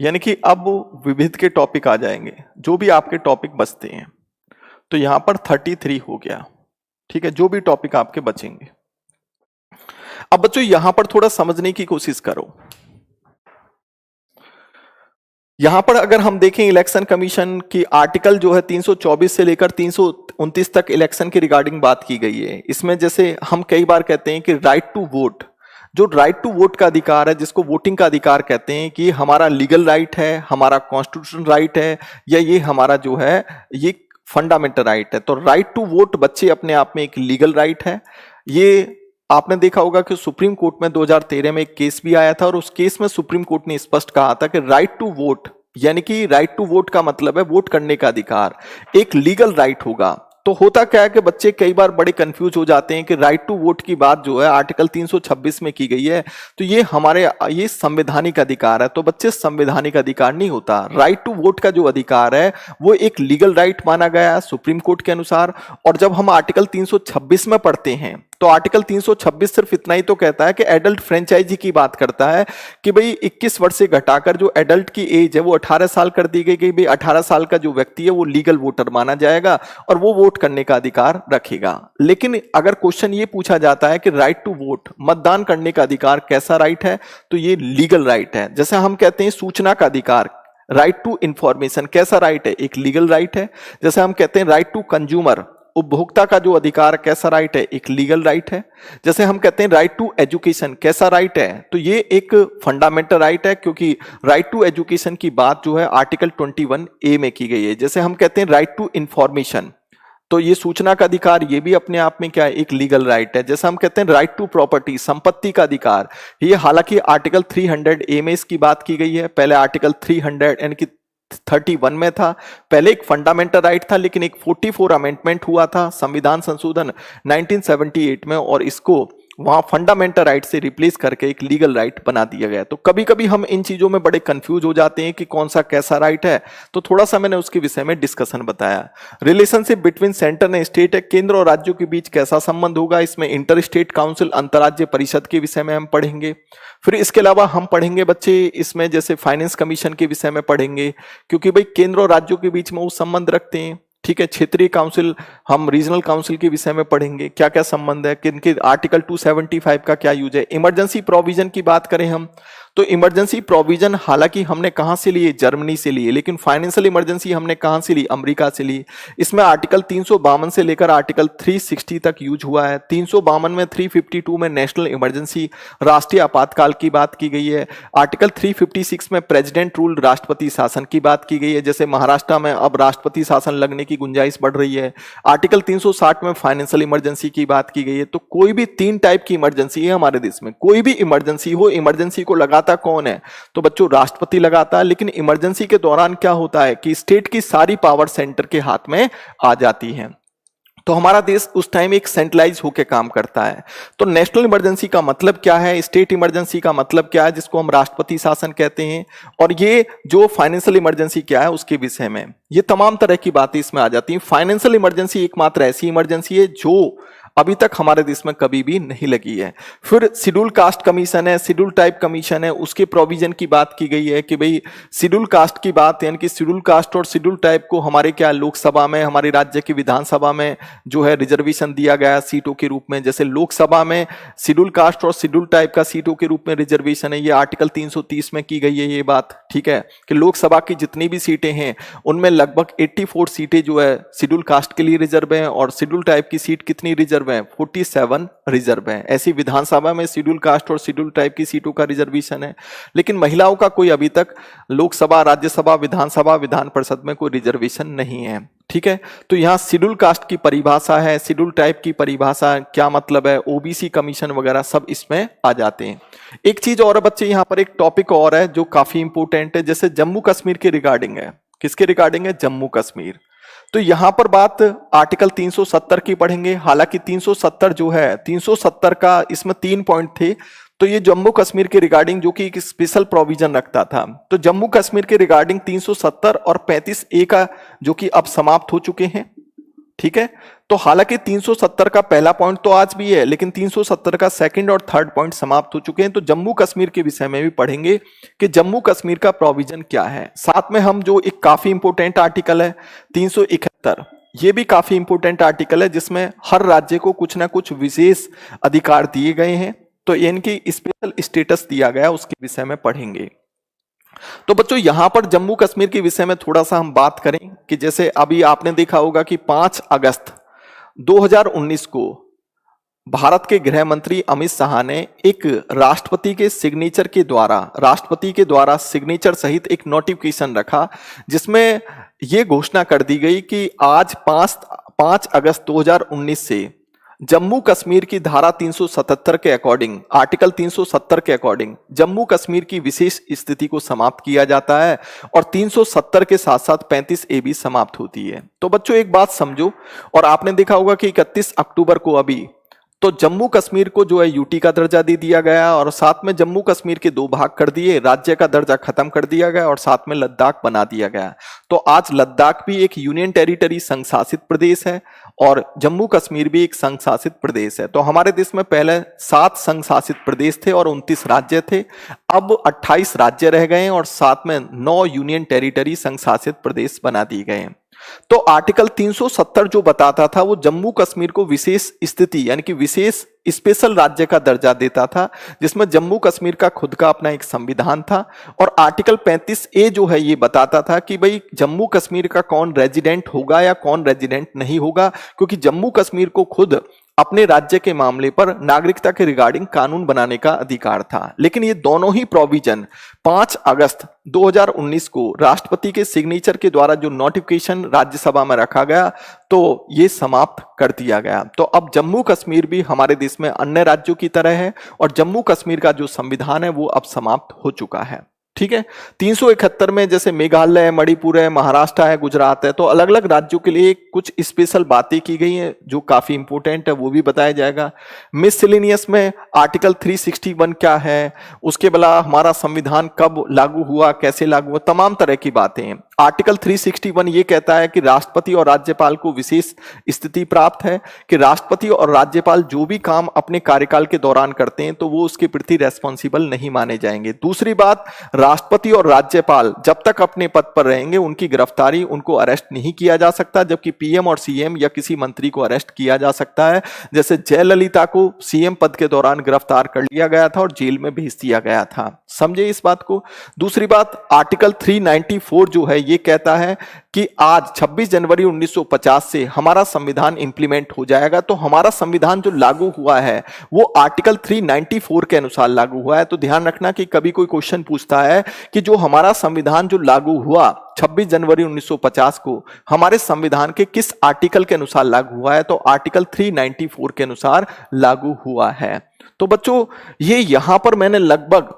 यानी कि अब विविध के टॉपिक आ जाएंगे, जो भी आपके टॉपिक बचते हैं। तो यहां पर 33 हो गया, ठीक है, जो भी टॉपिक आपके बचेंगे। अब बच्चों यहां पर थोड़ा समझने की कोशिश करो। यहां पर अगर हम देखें इलेक्शन कमीशन की आर्टिकल जो है 324 से लेकर 29 तक इलेक्शन की रिगार्डिंग बात की गई है। इसमें जैसे हम कई बार कहते हैं कि राइट टू वोट, जो राइट टू वोट का अधिकार है, जिसको वोटिंग का अधिकार कहते हैं, कि हमारा लीगल राइट है, हमारा कॉन्स्टिट्यूशन राइट है, या ये हमारा जो है ये फंडामेंटल राइट है। तो राइट टू वोट बच्चे अपने आप में एक लीगल राइट है। ये आपने देखा होगा कि सुप्रीम कोर्ट में 2013 में एक केस भी आया था, और उस केस में सुप्रीम कोर्ट ने स्पष्ट कहा था कि राइट टू वोट, यानी कि राइट टू वोट का मतलब है वोट करने का अधिकार, एक लीगल राइट होगा। तो होता क्या है कि बच्चे कई बार बड़े कंफ्यूज हो जाते हैं कि राइट टू वोट की बात जो है आर्टिकल 326 में की गई है, तो ये संवैधानिक अधिकार है। तो बच्चे, संवैधानिक अधिकार नहीं होता। राइट टू वोट का जो अधिकार है वो एक लीगल राइट माना गया है सुप्रीम कोर्ट के अनुसार। और जब हम आर्टिकल 326 में पढ़ते हैं तो आर्टिकल 326 सिर्फ इतना ही तो कहता है कि एडल्ट फ्रेंचाइजी की बात करता है कि भाई 21 वर्ष से घटाकर जो एडल्ट की एज है वो 18 साल कर दी गई कि भाई 18 साल का जो व्यक्ति है वो लीगल वोटर माना जाएगा और वो वोट करने का अधिकार रखेगा। लेकिन अगर क्वेश्चन ये पूछा जाता है कि राइट टू वोट, मतदान करने का अधिकार कैसा राइट है, तो ये लीगल राइट है। जैसे हम कहते हैं सूचना का अधिकार, राइट टू इंफॉर्मेशन कैसा राइट है, एक लीगल राइट है। जैसे हम कहते हैं राइट टू कंज्यूमर, उपभोक्ता का जो अधिकार कैसा राइट है, एक लीगल राइट है। जैसे हम कहते हैं राइट टू एजुकेशन कैसा राइट है, तो ये एक फंडामेंटल राइट है, क्योंकि राइट टू एजुकेशन की बात जो है आर्टिकल 21A में की गई है। जैसे हम कहते हैं राइट टू इंफॉर्मेशन, तो ये सूचना का अधिकार, ये भी अपने आप में क्या है, एक लीगल राइट है। जैसे हम कहते हैं राइट टू प्रॉपर्टी, संपत्ति का अधिकार, ये हालांकि आर्टिकल 300A में इसकी बात की गई है, पहले आर्टिकल 300 यानी कि 31 में था। पहले एक फंडामेंटल राइट था, लेकिन एक 44 अमेंडमेंट हुआ था संविधान संशोधन 1978 में, और इसको वहां फंडामेंटल राइट से रिप्लेस करके एक लीगल राइट बना दिया गया। तो कभी कभी हम इन चीजों में बड़े कंफ्यूज हो जाते हैं कि कौन सा कैसा राइट है, तो थोड़ा सा मैंने उसके विषय में डिस्कशन बताया। Relationship between centre and state है, केंद्र और राज्यों के बीच कैसा संबंध होगा, इसमें इंटर स्टेट काउंसिल, अंतर्राज्यीय परिषद के विषय में हम पढ़ेंगे। फिर इसके अलावा हम पढ़ेंगे बच्चे इसमें जैसे फाइनेंस कमीशन के विषय में पढ़ेंगे, क्योंकि भाई केंद्र और राज्यों के बीच में वो संबंध रखते हैं। ठीक है, क्षेत्रीय काउंसिल, हम रीजनल काउंसिल के विषय में पढ़ेंगे, क्या क्या संबंध है, किनके आर्टिकल 275 का क्या यूज है। इमरजेंसी प्रोविजन की बात करें हम, तो इमरजेंसी प्रोविजन हालांकि हमने कहां से लिए, जर्मनी से लिए, लेकिन फाइनेंशियल इमरजेंसी हमने कहां से ली, अमेरिका से ली। इसमें आर्टिकल 352 से लेकर आर्टिकल 360 तक यूज हुआ है। 352 में 352 में नेशनल इमरजेंसी, राष्ट्रीय आपातकाल की बात की गई है। आर्टिकल 356 में प्रेसिडेंट रूल, राष्ट्रपति शासन की बात की गई है। जैसे महाराष्ट्र में अब राष्ट्रपति शासन लगने की गुंजाइश बढ़ रही है। आर्टिकल 360 में फाइनेंशियल इमरजेंसी की बात की गई है। तो कोई भी 3 टाइप की इमरजेंसी है हमारे देश में, कोई भी इमरजेंसी हो, इमरजेंसी को लगातार कौन है, तो बच्चों राष्ट्रपति लगाता है। लेकिन इमरजेंसी के दौरान क्या होता है कि स्टेट की सारी पावर सेंटर के हाथ में आ जाती है। तो हमारा देश उस टाइम एक सेंट्रलाइज होकर काम करता है। तो नेशनल इमरजेंसी का मतलब क्या है, स्टेट इमरजेंसी का मतलब क्या है, जिसको हम राष्ट्रपति शासन कहते हैं, और ये जो फाइनेंशियल इमरजेंसी क्या है उसके विषय में ये तमाम तरह की बातें इसमें आ जाती हैं। फाइनेंशियल इमरजेंसी एकमात्र ऐसी इमरजेंसी है जो अभी तक हमारे देश में कभी भी नहीं लगी है। फिर शेड्यूल कास्ट कमीशन है, शेड्यूल टाइप कमीशन है, उसके प्रोविजन की बात की गई है कि भाई शेड्यूल कास्ट की बात, यानी कि शेड्यूल कास्ट और शेड्यूल टाइप को हमारे क्या लोकसभा में, हमारे राज्य की विधानसभा में जो है रिजर्वेशन दिया गया सीटों के रूप में। जैसे लोकसभा में शेड्यूल कास्ट और शेड्यूल टाइप का सीटों के रूप में रिजर्वेशन है, ये आर्टिकल 330 में की गई है ये बात। ठीक है, कि लोकसभा की जितनी भी सीटें हैं उनमें लगभग 84 सीटें जो है शेड्यूल कास्ट के लिए रिजर्व हैं, और शेड्यूल टाइप की सीट कितनी रिजर्व है, 47 रिजर्व है। ऐसी विधानसभा में शेड्यूल कास्ट और शेड्यूल टाइप की सीटों का रिजर्वेशन है। लेकिन महिलाओं का कोई अभी तक लोकसभा, राज्यसभा, विधानसभा, विधान परिषद में कोई रिजर्वेशन नहीं है। ठीक है, तो यहाँ शेड्यूल कास्ट की परिभाषा है, शेड्यूल टाइप की परिभाषा क्या मतलब है, ओबीसी कमीशन वगैरह सब इसमें आ जाते हैं। एक चीज और बच्चे, यहाँ पर एक टॉपिक और है जो काफी इंपोर्टेंट है, जैसे जम्मू कश्मीर के रिगार्डिंग है। किसके रिगार्डिंग है, जम्मू कश्मीर। तो यहां पर बात आर्टिकल 370 की पढ़ेंगे। हालांकि 370 जो है, 370 का इसमें 3 पॉइंट थे, तो ये जम्मू कश्मीर के रिगार्डिंग जो कि एक स्पेशल प्रोविजन रखता था। तो जम्मू कश्मीर के रिगार्डिंग 370 और 35A का जो कि अब समाप्त हो चुके हैं। ठीक है, तो हालांकि 370 का पहला पॉइंट तो आज भी है, लेकिन 370 का सेकंड और थर्ड पॉइंट समाप्त हो चुके हैं। तो जम्मू कश्मीर के विषय में भी पढ़ेंगे कि जम्मू कश्मीर का प्रोविजन क्या है। साथ में हम जो एक काफी इंपोर्टेंट आर्टिकल है 371, ये भी काफी इंपोर्टेंट आर्टिकल है, जिसमें हर राज्य को कुछ ना कुछ विशेष अधिकार दिए गए हैं, तो इनकी स्पेशल स्टेटस दिया गया उसके विषय में पढ़ेंगे। तो बच्चों यहां पर जम्मू कश्मीर के विषय में थोड़ा सा हम बात करें कि जैसे अभी आपने देखा होगा कि 5 अगस्त 2019 को भारत के गृह मंत्री अमित शाह ने एक राष्ट्रपति के द्वारा सिग्नेचर सहित एक नोटिफिकेशन रखा, जिसमें यह घोषणा कर दी गई कि आज 5 अगस्त 2019 से जम्मू कश्मीर की धारा 377 के अकॉर्डिंग, आर्टिकल 370 के अकॉर्डिंग जम्मू कश्मीर की विशेष स्थिति को समाप्त किया जाता है और 370 के साथ साथ 35 ए भी समाप्त होती है। तो बच्चों एक बात समझो, और आपने देखा होगा कि 31 अक्टूबर को अभी तो जम्मू कश्मीर को जो है यूटी का दर्जा दे दिया गया और साथ में जम्मू कश्मीर के 2 भाग कर दिए, राज्य का दर्जा खत्म कर दिया गया और साथ में लद्दाख बना दिया गया। तो आज लद्दाख भी एक यूनियन टेरिटरी संघ शासित प्रदेश है और जम्मू कश्मीर भी एक संघ शासित प्रदेश है। तो हमारे देश में पहले 7 संघ शासित प्रदेश थे और 29 राज्य थे, अब 28 राज्य रह गए और साथ में 9 यूनियन टेरिटरी संघ शासित प्रदेश बना दिए गए। तो आर्टिकल 370 जो बताता था वो जम्मू कश्मीर को विशेष स्थिति यानी कि विशेष स्पेशल राज्य का दर्जा देता था, जिसमें जम्मू कश्मीर का खुद का अपना एक संविधान था। और आर्टिकल 35 ए जो है ये बताता था कि भाई जम्मू कश्मीर का कौन रेजिडेंट होगा या कौन रेजिडेंट नहीं होगा, क्योंकि जम्मू कश्मीर को खुद अपने राज्य के मामले पर नागरिकता के रिगार्डिंग कानून बनाने का अधिकार था। लेकिन ये दोनों ही प्रोविजन 5 अगस्त 2019 को राष्ट्रपति के सिग्नेचर के द्वारा जो नोटिफिकेशन राज्यसभा में रखा गया तो ये समाप्त कर दिया गया। तो अब जम्मू कश्मीर भी हमारे देश में अन्य राज्यों की तरह है और जम्मू कश्मीर का जो संविधान है वो अब समाप्त हो चुका है। ठीक है, 371 में जैसे मेघालय है, मणिपुर है, महाराष्ट्र है, गुजरात है, तो अलग अलग राज्यों के लिए कुछ स्पेशल बातें की गई हैं जो काफी इंपॉर्टेंट है, वो भी बताया जाएगा। मिससेलेनियस में आर्टिकल 361 क्या है, उसके अलावा हमारा संविधान कब लागू हुआ, कैसे लागू हुआ, तमाम तरह की बातें हैं। आर्टिकल 361 ये कहता है कि राष्ट्रपति और राज्यपाल को विशेष स्थिति प्राप्त है कि राष्ट्रपति और राज्यपाल जो भी काम अपने कार्यकाल के दौरान करते हैं तो वो उसके प्रति रेस्पॉन्सिबल नहीं माने जाएंगे। दूसरी बात, राष्ट्रपति और राज्यपाल जब तक अपने पद पर रहेंगे उनकी गिरफ्तारी, उनको अरेस्ट नहीं किया जा सकता, जबकि पीएम और सीएम या किसी मंत्री को अरेस्ट किया जा सकता है। जैसे जयललिता को सीएम पद के दौरान गिरफ्तार कर लिया गया था और जेल में भेज दिया गया था। समझे इस बात को। दूसरी बात, आर्टिकल 394 जो है ये कहता है कि आज 26 जनवरी 1950 से हमारा संविधान इंप्लीमेंट हो जाएगा। तो हमारा संविधान जो लागू हुआ है वो आर्टिकल 394 के अनुसार लागू हुआ है। तो ध्यान रखना कि कभी कोई क्वेश्चन पूछता है कि जो हमारा संविधान जो लागू हुआ 26 जनवरी 1950 को हमारे संविधान के किस आर्टिकल के अनुसार लागू हुआ है, तो आर्टिकल 394 के अनुसार लागू हुआ है। तो बच्चों ये यहां पर मैंने लगभग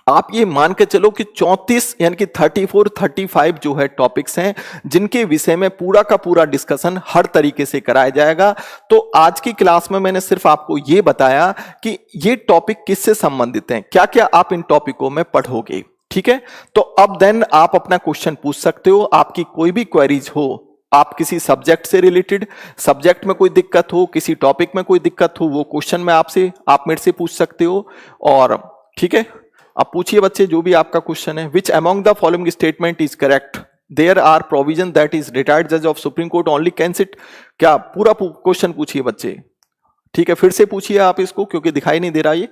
आप ये मान के चलो कि 34 यानी कि 34-35 जो है टॉपिक्स हैं जिनके विषय में पूरा का पूरा डिस्कशन हर तरीके से कराया जाएगा। तो आज की क्लास में मैंने सिर्फ आपको ये बताया कि ये टॉपिक किससे संबंधित हैं, क्या क्या आप इन टॉपिकों में पढ़ोगे। ठीक है, तो अब देन आप अपना क्वेश्चन पूछ सकते हो। आपकी कोई भी क्वेरीज हो, आप किसी सब्जेक्ट से रिलेटेड, सब्जेक्ट में कोई दिक्कत हो, किसी टॉपिक में कोई दिक्कत हो, वो क्वेश्चन में आप मेरे से पूछ सकते हो। और ठीक है, अब पूछिए बच्चे जो भी आपका क्वेश्चन है। Which among the following statement is correct, there are provision that is retired जज of supreme court only can sit. क्या पूरा क्वेश्चन पूछिए बच्चे। ठीक है, फिर से पूछिए आप इसको क्योंकि दिखाई नहीं दे रहा ये।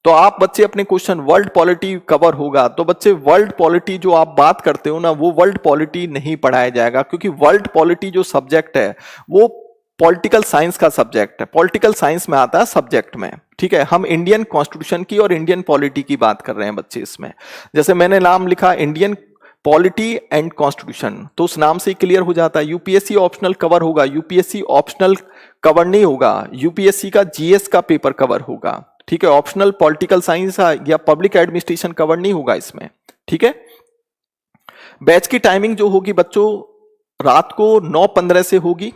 तो आप बच्चे अपने क्वेश्चन, वर्ल्ड पॉलिटी कवर होगा। तो बच्चे वर्ल्ड पॉलिटी जो आप बात करते हो ना, वो वर्ल्ड पॉलिटी नहीं पढ़ाया जाएगा, क्योंकि वर्ल्ड पॉलिटी जो सब्जेक्ट है वो पॉलिटिकल साइंस का सब्जेक्ट है, पॉलिटिकल साइंस में आता है सब्जेक्ट में। ठीक है, हम इंडियन कॉन्स्टिट्यूशन की और इंडियन पॉलिटी की बात कर रहे हैं बच्चे इसमें। जैसे मैंने नाम लिखा इंडियन पॉलिटी एंड कॉन्स्टिट्यूशन, तो उस नाम से क्लियर हो जाता है। यूपीएससी ऑप्शनल कवर होगा, यूपीएससी ऑप्शनल कवर नहीं होगा, यूपीएससी का जीएस का पेपर कवर होगा। ठीक है, ऑप्शनल पॉलिटिकल साइंस या पब्लिक एडमिनिस्ट्रेशन कवर नहीं होगा इसमें। ठीक है, बैच की टाइमिंग जो होगी बच्चों रात को 9:15 से होगी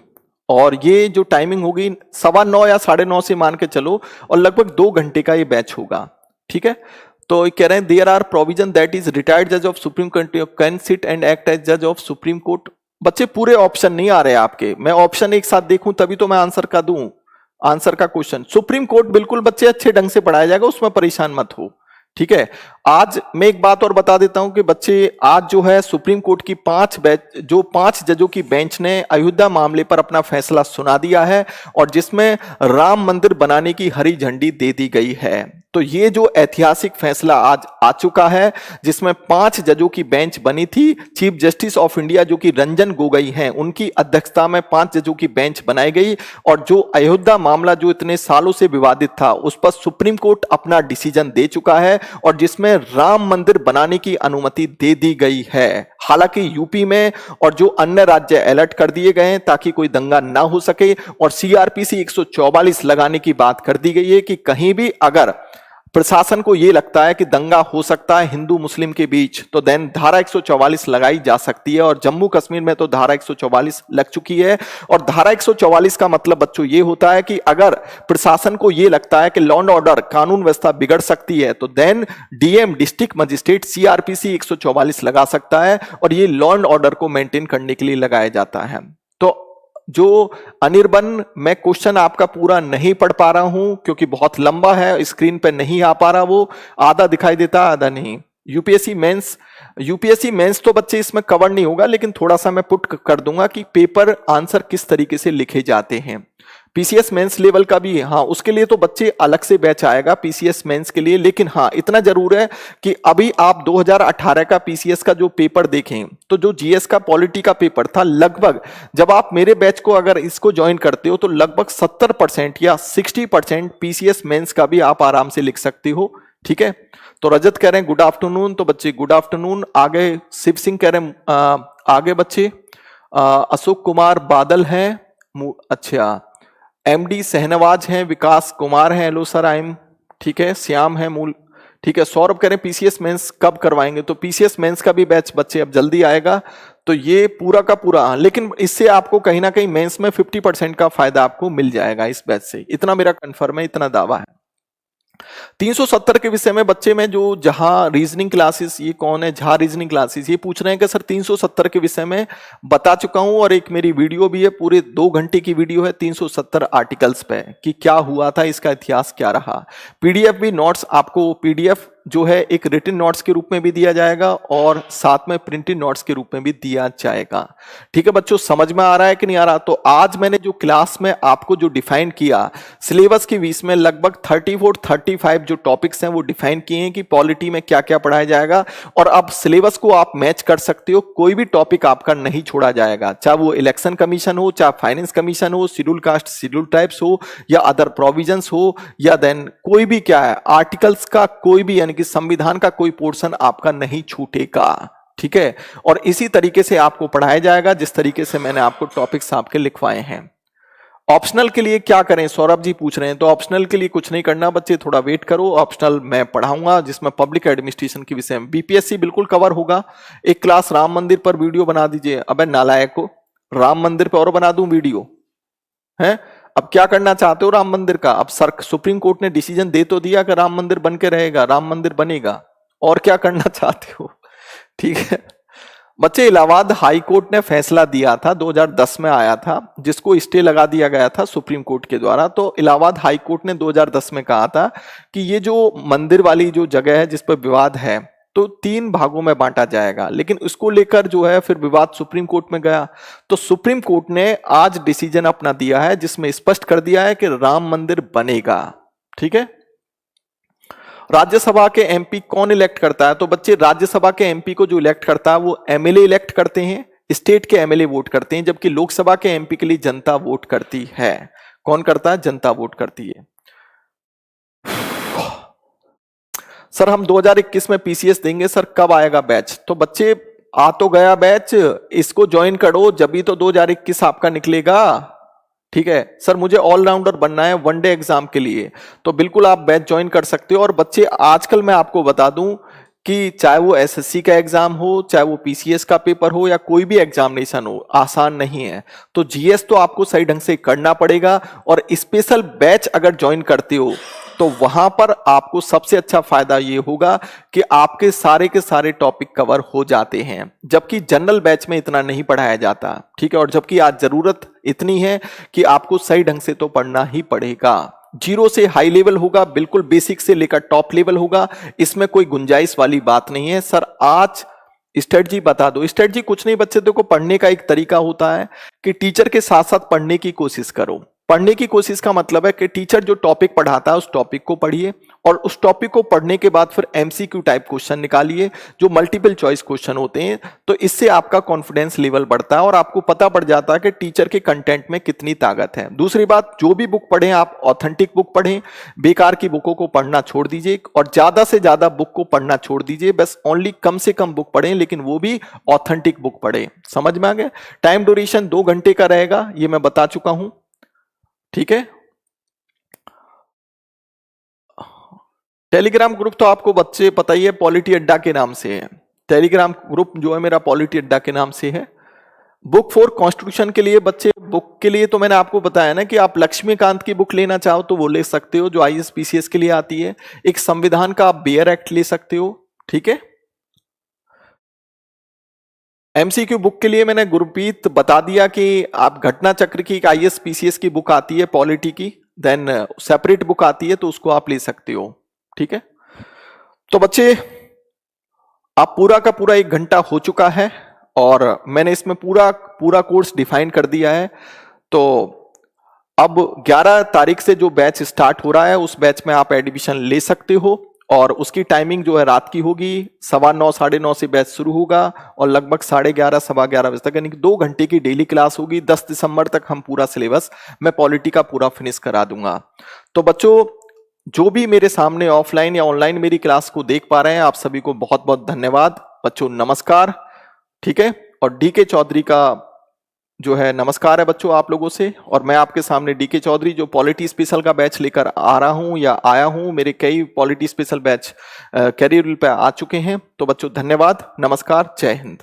और ये जो टाइमिंग होगी 9:15 या 9:30 से मान के चलो, और लगभग 2 घंटे का ये बैच होगा। ठीक है, तो कह रहे हैं there are provision that is retired जज of supreme court can sit and act as जज ऑफ सुप्रीम कोर्ट। बच्चे पूरे ऑप्शन नहीं आ रहे आपके, मैं ऑप्शन एक साथ देखूं तभी तो मैं आंसर का दूं, आंसर का क्वेश्चन। सुप्रीम कोर्ट बिल्कुल बच्चे अच्छे ढंग से पढ़ाया जाएगा, उसमें परेशान मत हो। ठीक है, आज मैं एक बात और बता देता हूं कि बच्चे आज जो है सुप्रीम कोर्ट की 5 जजों की बेंच ने अयोध्या मामले पर अपना फैसला सुना दिया है और जिसमें राम मंदिर बनाने की हरी झंडी दे दी गई है। तो ये जो ऐतिहासिक फैसला आज आ चुका है, जिसमें 5 जजों की बेंच बनी थी, चीफ जस्टिस ऑफ इंडिया जो कि रंजन गोगोई हैं, उनकी अध्यक्षता में 5 जजों की बेंच बनाई गई, और जो अयोध्या मामला जो इतने सालों से विवादित था उस पर सुप्रीम कोर्ट अपना डिसीजन दे चुका है, और जिसमें राम मंदिर बनाने की अनुमति दे दी गई है। हालांकि यूपी में और जो अन्य राज्य अलर्ट कर दिए गए हैं ताकि कोई दंगा ना हो सके, और सीआरपीसी 144 लगाने की बात कर दी गई है कि कहीं भी अगर प्रशासन को यह लगता है कि दंगा हो सकता है हिंदू मुस्लिम के बीच, तो देन धारा 144 लगाई जा सकती है, और जम्मू कश्मीर में तो धारा 144 लग चुकी है। और धारा 144 का मतलब बच्चों ये होता है कि अगर प्रशासन को यह लगता है कि लॉ एंड ऑर्डर कानून व्यवस्था बिगड़ सकती है, तो then DM district magistrate CrPC 144 लगा सकता है, और ये लॉ एंड ऑर्डर को मेंटेन करने के लिए लगाया जाता है। तो जो अनिर्बन, मैं क्वेश्चन आपका पूरा नहीं पढ़ पा रहा हूं क्योंकि बहुत लंबा है, स्क्रीन पे नहीं आ पा रहा, वो आधा दिखाई देता आधा नहीं। यूपीएससी मेंस तो बच्चे इसमें कवर नहीं होगा, लेकिन थोड़ा सा मैं पुट कर दूंगा कि पेपर आंसर किस तरीके से लिखे जाते हैं। पीसीएस मेंस लेवल का भी, हाँ उसके लिए तो बच्चे अलग से बैच आएगा पीसीएस मेंस के लिए, लेकिन हाँ इतना जरूर है कि अभी आप 2018 का पीसीएस का जो पेपर देखें, तो जो जीएस का पॉलिटी का पेपर था, लगभग जब आप मेरे बैच को अगर इसको ज्वाइन करते हो तो लगभग 70% या 60% पीसीएस मेंस का भी आप आराम से लिख सकते हो। ठीक है, तो रजत कह रहे हैं गुड आफ्टरनून, तो बच्चे गुड आफ्टरनून। आगे शिव सिंह कह रहे हैं आगे बच्चे, अशोक कुमार बादल हैं, अच्छा एमडी सहनवाज हैं, विकास कुमार हैं, हेलो सर आई एम, ठीक है, श्याम है मूल, ठीक है। सौरभ कह रहे हैं पीसीएस मेंस कब करवाएंगे, तो पीसीएस मेंस का भी बैच बच्चे अब जल्दी आएगा, तो ये पूरा का पूरा, लेकिन इससे आपको कहीं ना कहीं मेंस में 50% का फायदा आपको मिल जाएगा इस बैच से, इतना मेरा कंफर्म है, इतना दावा है। 370 के विषय में बच्चे में जो जहां रीजनिंग क्लासेस, ये कौन है जहां रीजनिंग क्लासेस, ये पूछ रहे हैं कि सर 370 के विषय में बता चुका हूं, और एक मेरी वीडियो भी है, पूरे 2 घंटे की वीडियो है 370 आर्टिकल्स पे कि क्या हुआ था, इसका इतिहास क्या रहा। पीडीएफ भी नोट्स आपको, पीडीएफ जो है एक रिटन नोट्स के रूप में भी दिया जाएगा और साथ में प्रिंटेड नोट्स के रूप में भी दिया जाएगा। ठीक है बच्चों, समझ में आ रहा है कि नहीं आ रहा। तो आज मैंने जो क्लास में आपको जो डिफाइन किया सिलेबस के बीच में, लगभग 34-35 जो टॉपिक्स हैं वो डिफाइन किए हैं कि पॉलिटी में क्या क्या पढ़ाया जाएगा, और अब सिलेबस को आप मैच कर सकते हो, कोई भी टॉपिक आपका नहीं छोड़ा जाएगा, चाहे वो इलेक्शन कमीशन हो, चाहे फाइनेंस कमीशन हो, शेड्यूल कास्ट शेड्यूल टाइप्स हो, या अदर प्रोविजंस हो, या देन कोई भी क्या है आर्टिकल्स का कोई भी, कि संविधान का कोई पोर्शन आपका नहीं छूटेगा। ठीक है, और इसी तरीके से आपको पढ़ाया जाएगा जिस तरीके से मैंने आपको टॉपिक्स आपके लिखवाए हैं। ऑप्शनल के लिए क्या करें, सौरभ जी पूछ रहे हैं, तो ऑप्शनल के लिए कुछ नहीं करना बच्चे, थोड़ा वेट करो, ऑप्शनल मैं पढ़ाऊंगा जिसमें पब्लिक एडमिनिस्ट्रेशन के विषय में बीपीएससी बिल्कुल कवर होगा। एक क्लास राम मंदिर पर वीडियो बना दीजिए, अबे नालायक को, राम मंदिर पर और बना दूं वीडियो है। अब क्या करना चाहते हो राम मंदिर का, अब सुप्रीम कोर्ट ने डिसीजन दे तो दिया कि राम मंदिर बन के रहेगा, राम मंदिर बनेगा, और क्या करना चाहते हो। ठीक है बच्चे, इलाहाबाद हाई कोर्ट ने फैसला दिया था, 2010 में आया था, जिसको स्टे लगा दिया गया था सुप्रीम कोर्ट के द्वारा। तो इलाहाबाद हाई कोर्ट ने 2010 में कहा था कि ये जो मंदिर वाली जो जगह है जिस पर विवाद है, तो 3 भागों में बांटा जाएगा, लेकिन इसको लेकर जो है फिर विवाद सुप्रीम कोर्ट में गया। तो सुप्रीम कोर्ट ने आज डिसीजन अपना दिया है जिसमें स्पष्ट कर दिया है कि राम मंदिर बनेगा। ठीक है, राज्यसभा के एमपी कौन इलेक्ट करता है, तो बच्चे राज्यसभा के एमपी को जो इलेक्ट करता है वो एमएलए इलेक्ट करते हैं, स्टेट के एमएलए वोट करते हैं, जबकि लोकसभा के एमपी के लिए जनता वोट करती है। कौन करता है, जनता वोट करती है। सर हम 2021 में पीसीएस देंगे, सर कब आएगा बैच, तो बच्चे आ तो गया बैच, इसको ज्वाइन करो जब भी तो 2021 आपका निकलेगा। ठीक है सर, मुझे ऑलराउंडर बनना है वनडे एग्जाम के लिए, तो बिल्कुल आप बैच ज्वाइन कर सकते हो। और बच्चे आजकल मैं आपको बता दूं कि चाहे वो एसएससी का एग्जाम हो, चाहे वो पीसीएस का पेपर हो, या कोई भी एग्जामिनेशन हो, आसान नहीं है। तो जीएस तो आपको सही ढंग से करना पड़ेगा, और स्पेशल बैच अगर ज्वाइन करते हो तो वहां पर आपको सबसे अच्छा फायदा ये होगा कि आपके सारे के सारे टॉपिक कवर हो जाते हैं, जबकि जनरल बैच में इतना नहीं पढ़ाया जाता। ठीक है, और जबकि आज जरूरत इतनी है कि आपको सही ढंग से तो पढ़ना ही पड़ेगा। 0 से हाई लेवल होगा, बिल्कुल बेसिक से लेकर टॉप लेवल होगा, इसमें कोई गुंजाइश वाली बात नहीं है। सर आज स्ट्रेटजी बता दो, स्ट्रेटजी कुछ नहीं बच्चे, देखो पढ़ने का एक तरीका होता है कि टीचर के साथ साथ पढ़ने की कोशिश करो। पढ़ने की कोशिश का मतलब है कि टीचर जो टॉपिक पढ़ाता है उस टॉपिक को पढ़िए और उस टॉपिक को पढ़ने के बाद फिर एमसीक्यू टाइप क्वेश्चन निकालिए जो मल्टीपल चॉइस क्वेश्चन होते हैं। तो इससे आपका कॉन्फिडेंस लेवल बढ़ता है और आपको पता पड़ जाता है कि टीचर के कंटेंट में कितनी ताकत है। दूसरी बात, जो भी बुक पढ़ें आप ऑथेंटिक बुक पढ़ें, बेकार की बुकों को पढ़ना छोड़ दीजिए और ज्यादा से ज्यादा बुक को पढ़ना छोड़ दीजिए। बस ओनली कम से कम बुक पढ़ें, लेकिन वो भी ऑथेंटिक बुक पढ़ें। समझ में आ गया? टाइम ड्यूरेशन 2 घंटे का रहेगा, ये मैं बता चुका हूं। ठीक है। टेलीग्राम ग्रुप तो आपको बच्चे पता ही है, पॉलिटी अड्डा के नाम से है। टेलीग्राम ग्रुप जो है मेरा पॉलिटी अड्डा के नाम से है। बुक फॉर कॉन्स्टिट्यूशन के लिए बच्चे, बुक के लिए तो मैंने आपको बताया ना कि आप लक्ष्मीकांत की बुक लेना चाहो तो वो ले सकते हो, जो आईएएस पीसीएस के लिए आती है। एक संविधान का आप बेयर एक्ट ले सकते हो। ठीक है। एमसीक्यू बुक के लिए मैंने गुरप्रीत बता दिया कि आप घटना चक्र की एक आईएएस पीसीएस की बुक आती है पॉलिटी की, देन सेपरेट बुक आती है तो उसको आप ले सकते हो। ठीक है। तो बच्चे आप पूरा का पूरा 1 घंटा हो चुका है और मैंने इसमें पूरा पूरा कोर्स डिफाइन कर दिया है। तो अब 11 तारीख से जो बैच स्टार्ट हो रहा है उस बैच में आप एडमिशन ले सकते हो और उसकी टाइमिंग जो है रात की होगी। 9:15 साढ़े 9 से बैच शुरू होगा और लगभग 11:30 सवा 11 बजे तक, यानी कि 2 घंटे की डेली क्लास होगी। 10 दिसंबर तक हम पूरा सिलेबस मैं पॉलिटी का पूरा फिनिश करा दूंगा। तो बच्चों, जो भी मेरे सामने ऑफलाइन या ऑनलाइन मेरी क्लास को देख पा रहे हैं, आप सभी को बहुत बहुत धन्यवाद। बच्चों नमस्कार। ठीक है। और डीके चौधरी का जो है नमस्कार है बच्चों आप लोगों से। और मैं आपके सामने डीके चौधरी जो पॉलिटी स्पेशल का बैच लेकर आ रहा हूं या आया हूं। मेरे कई पॉलिटी स्पेशल बैच कैरियर पे आ चुके हैं। तो बच्चों धन्यवाद, नमस्कार, जय हिंद।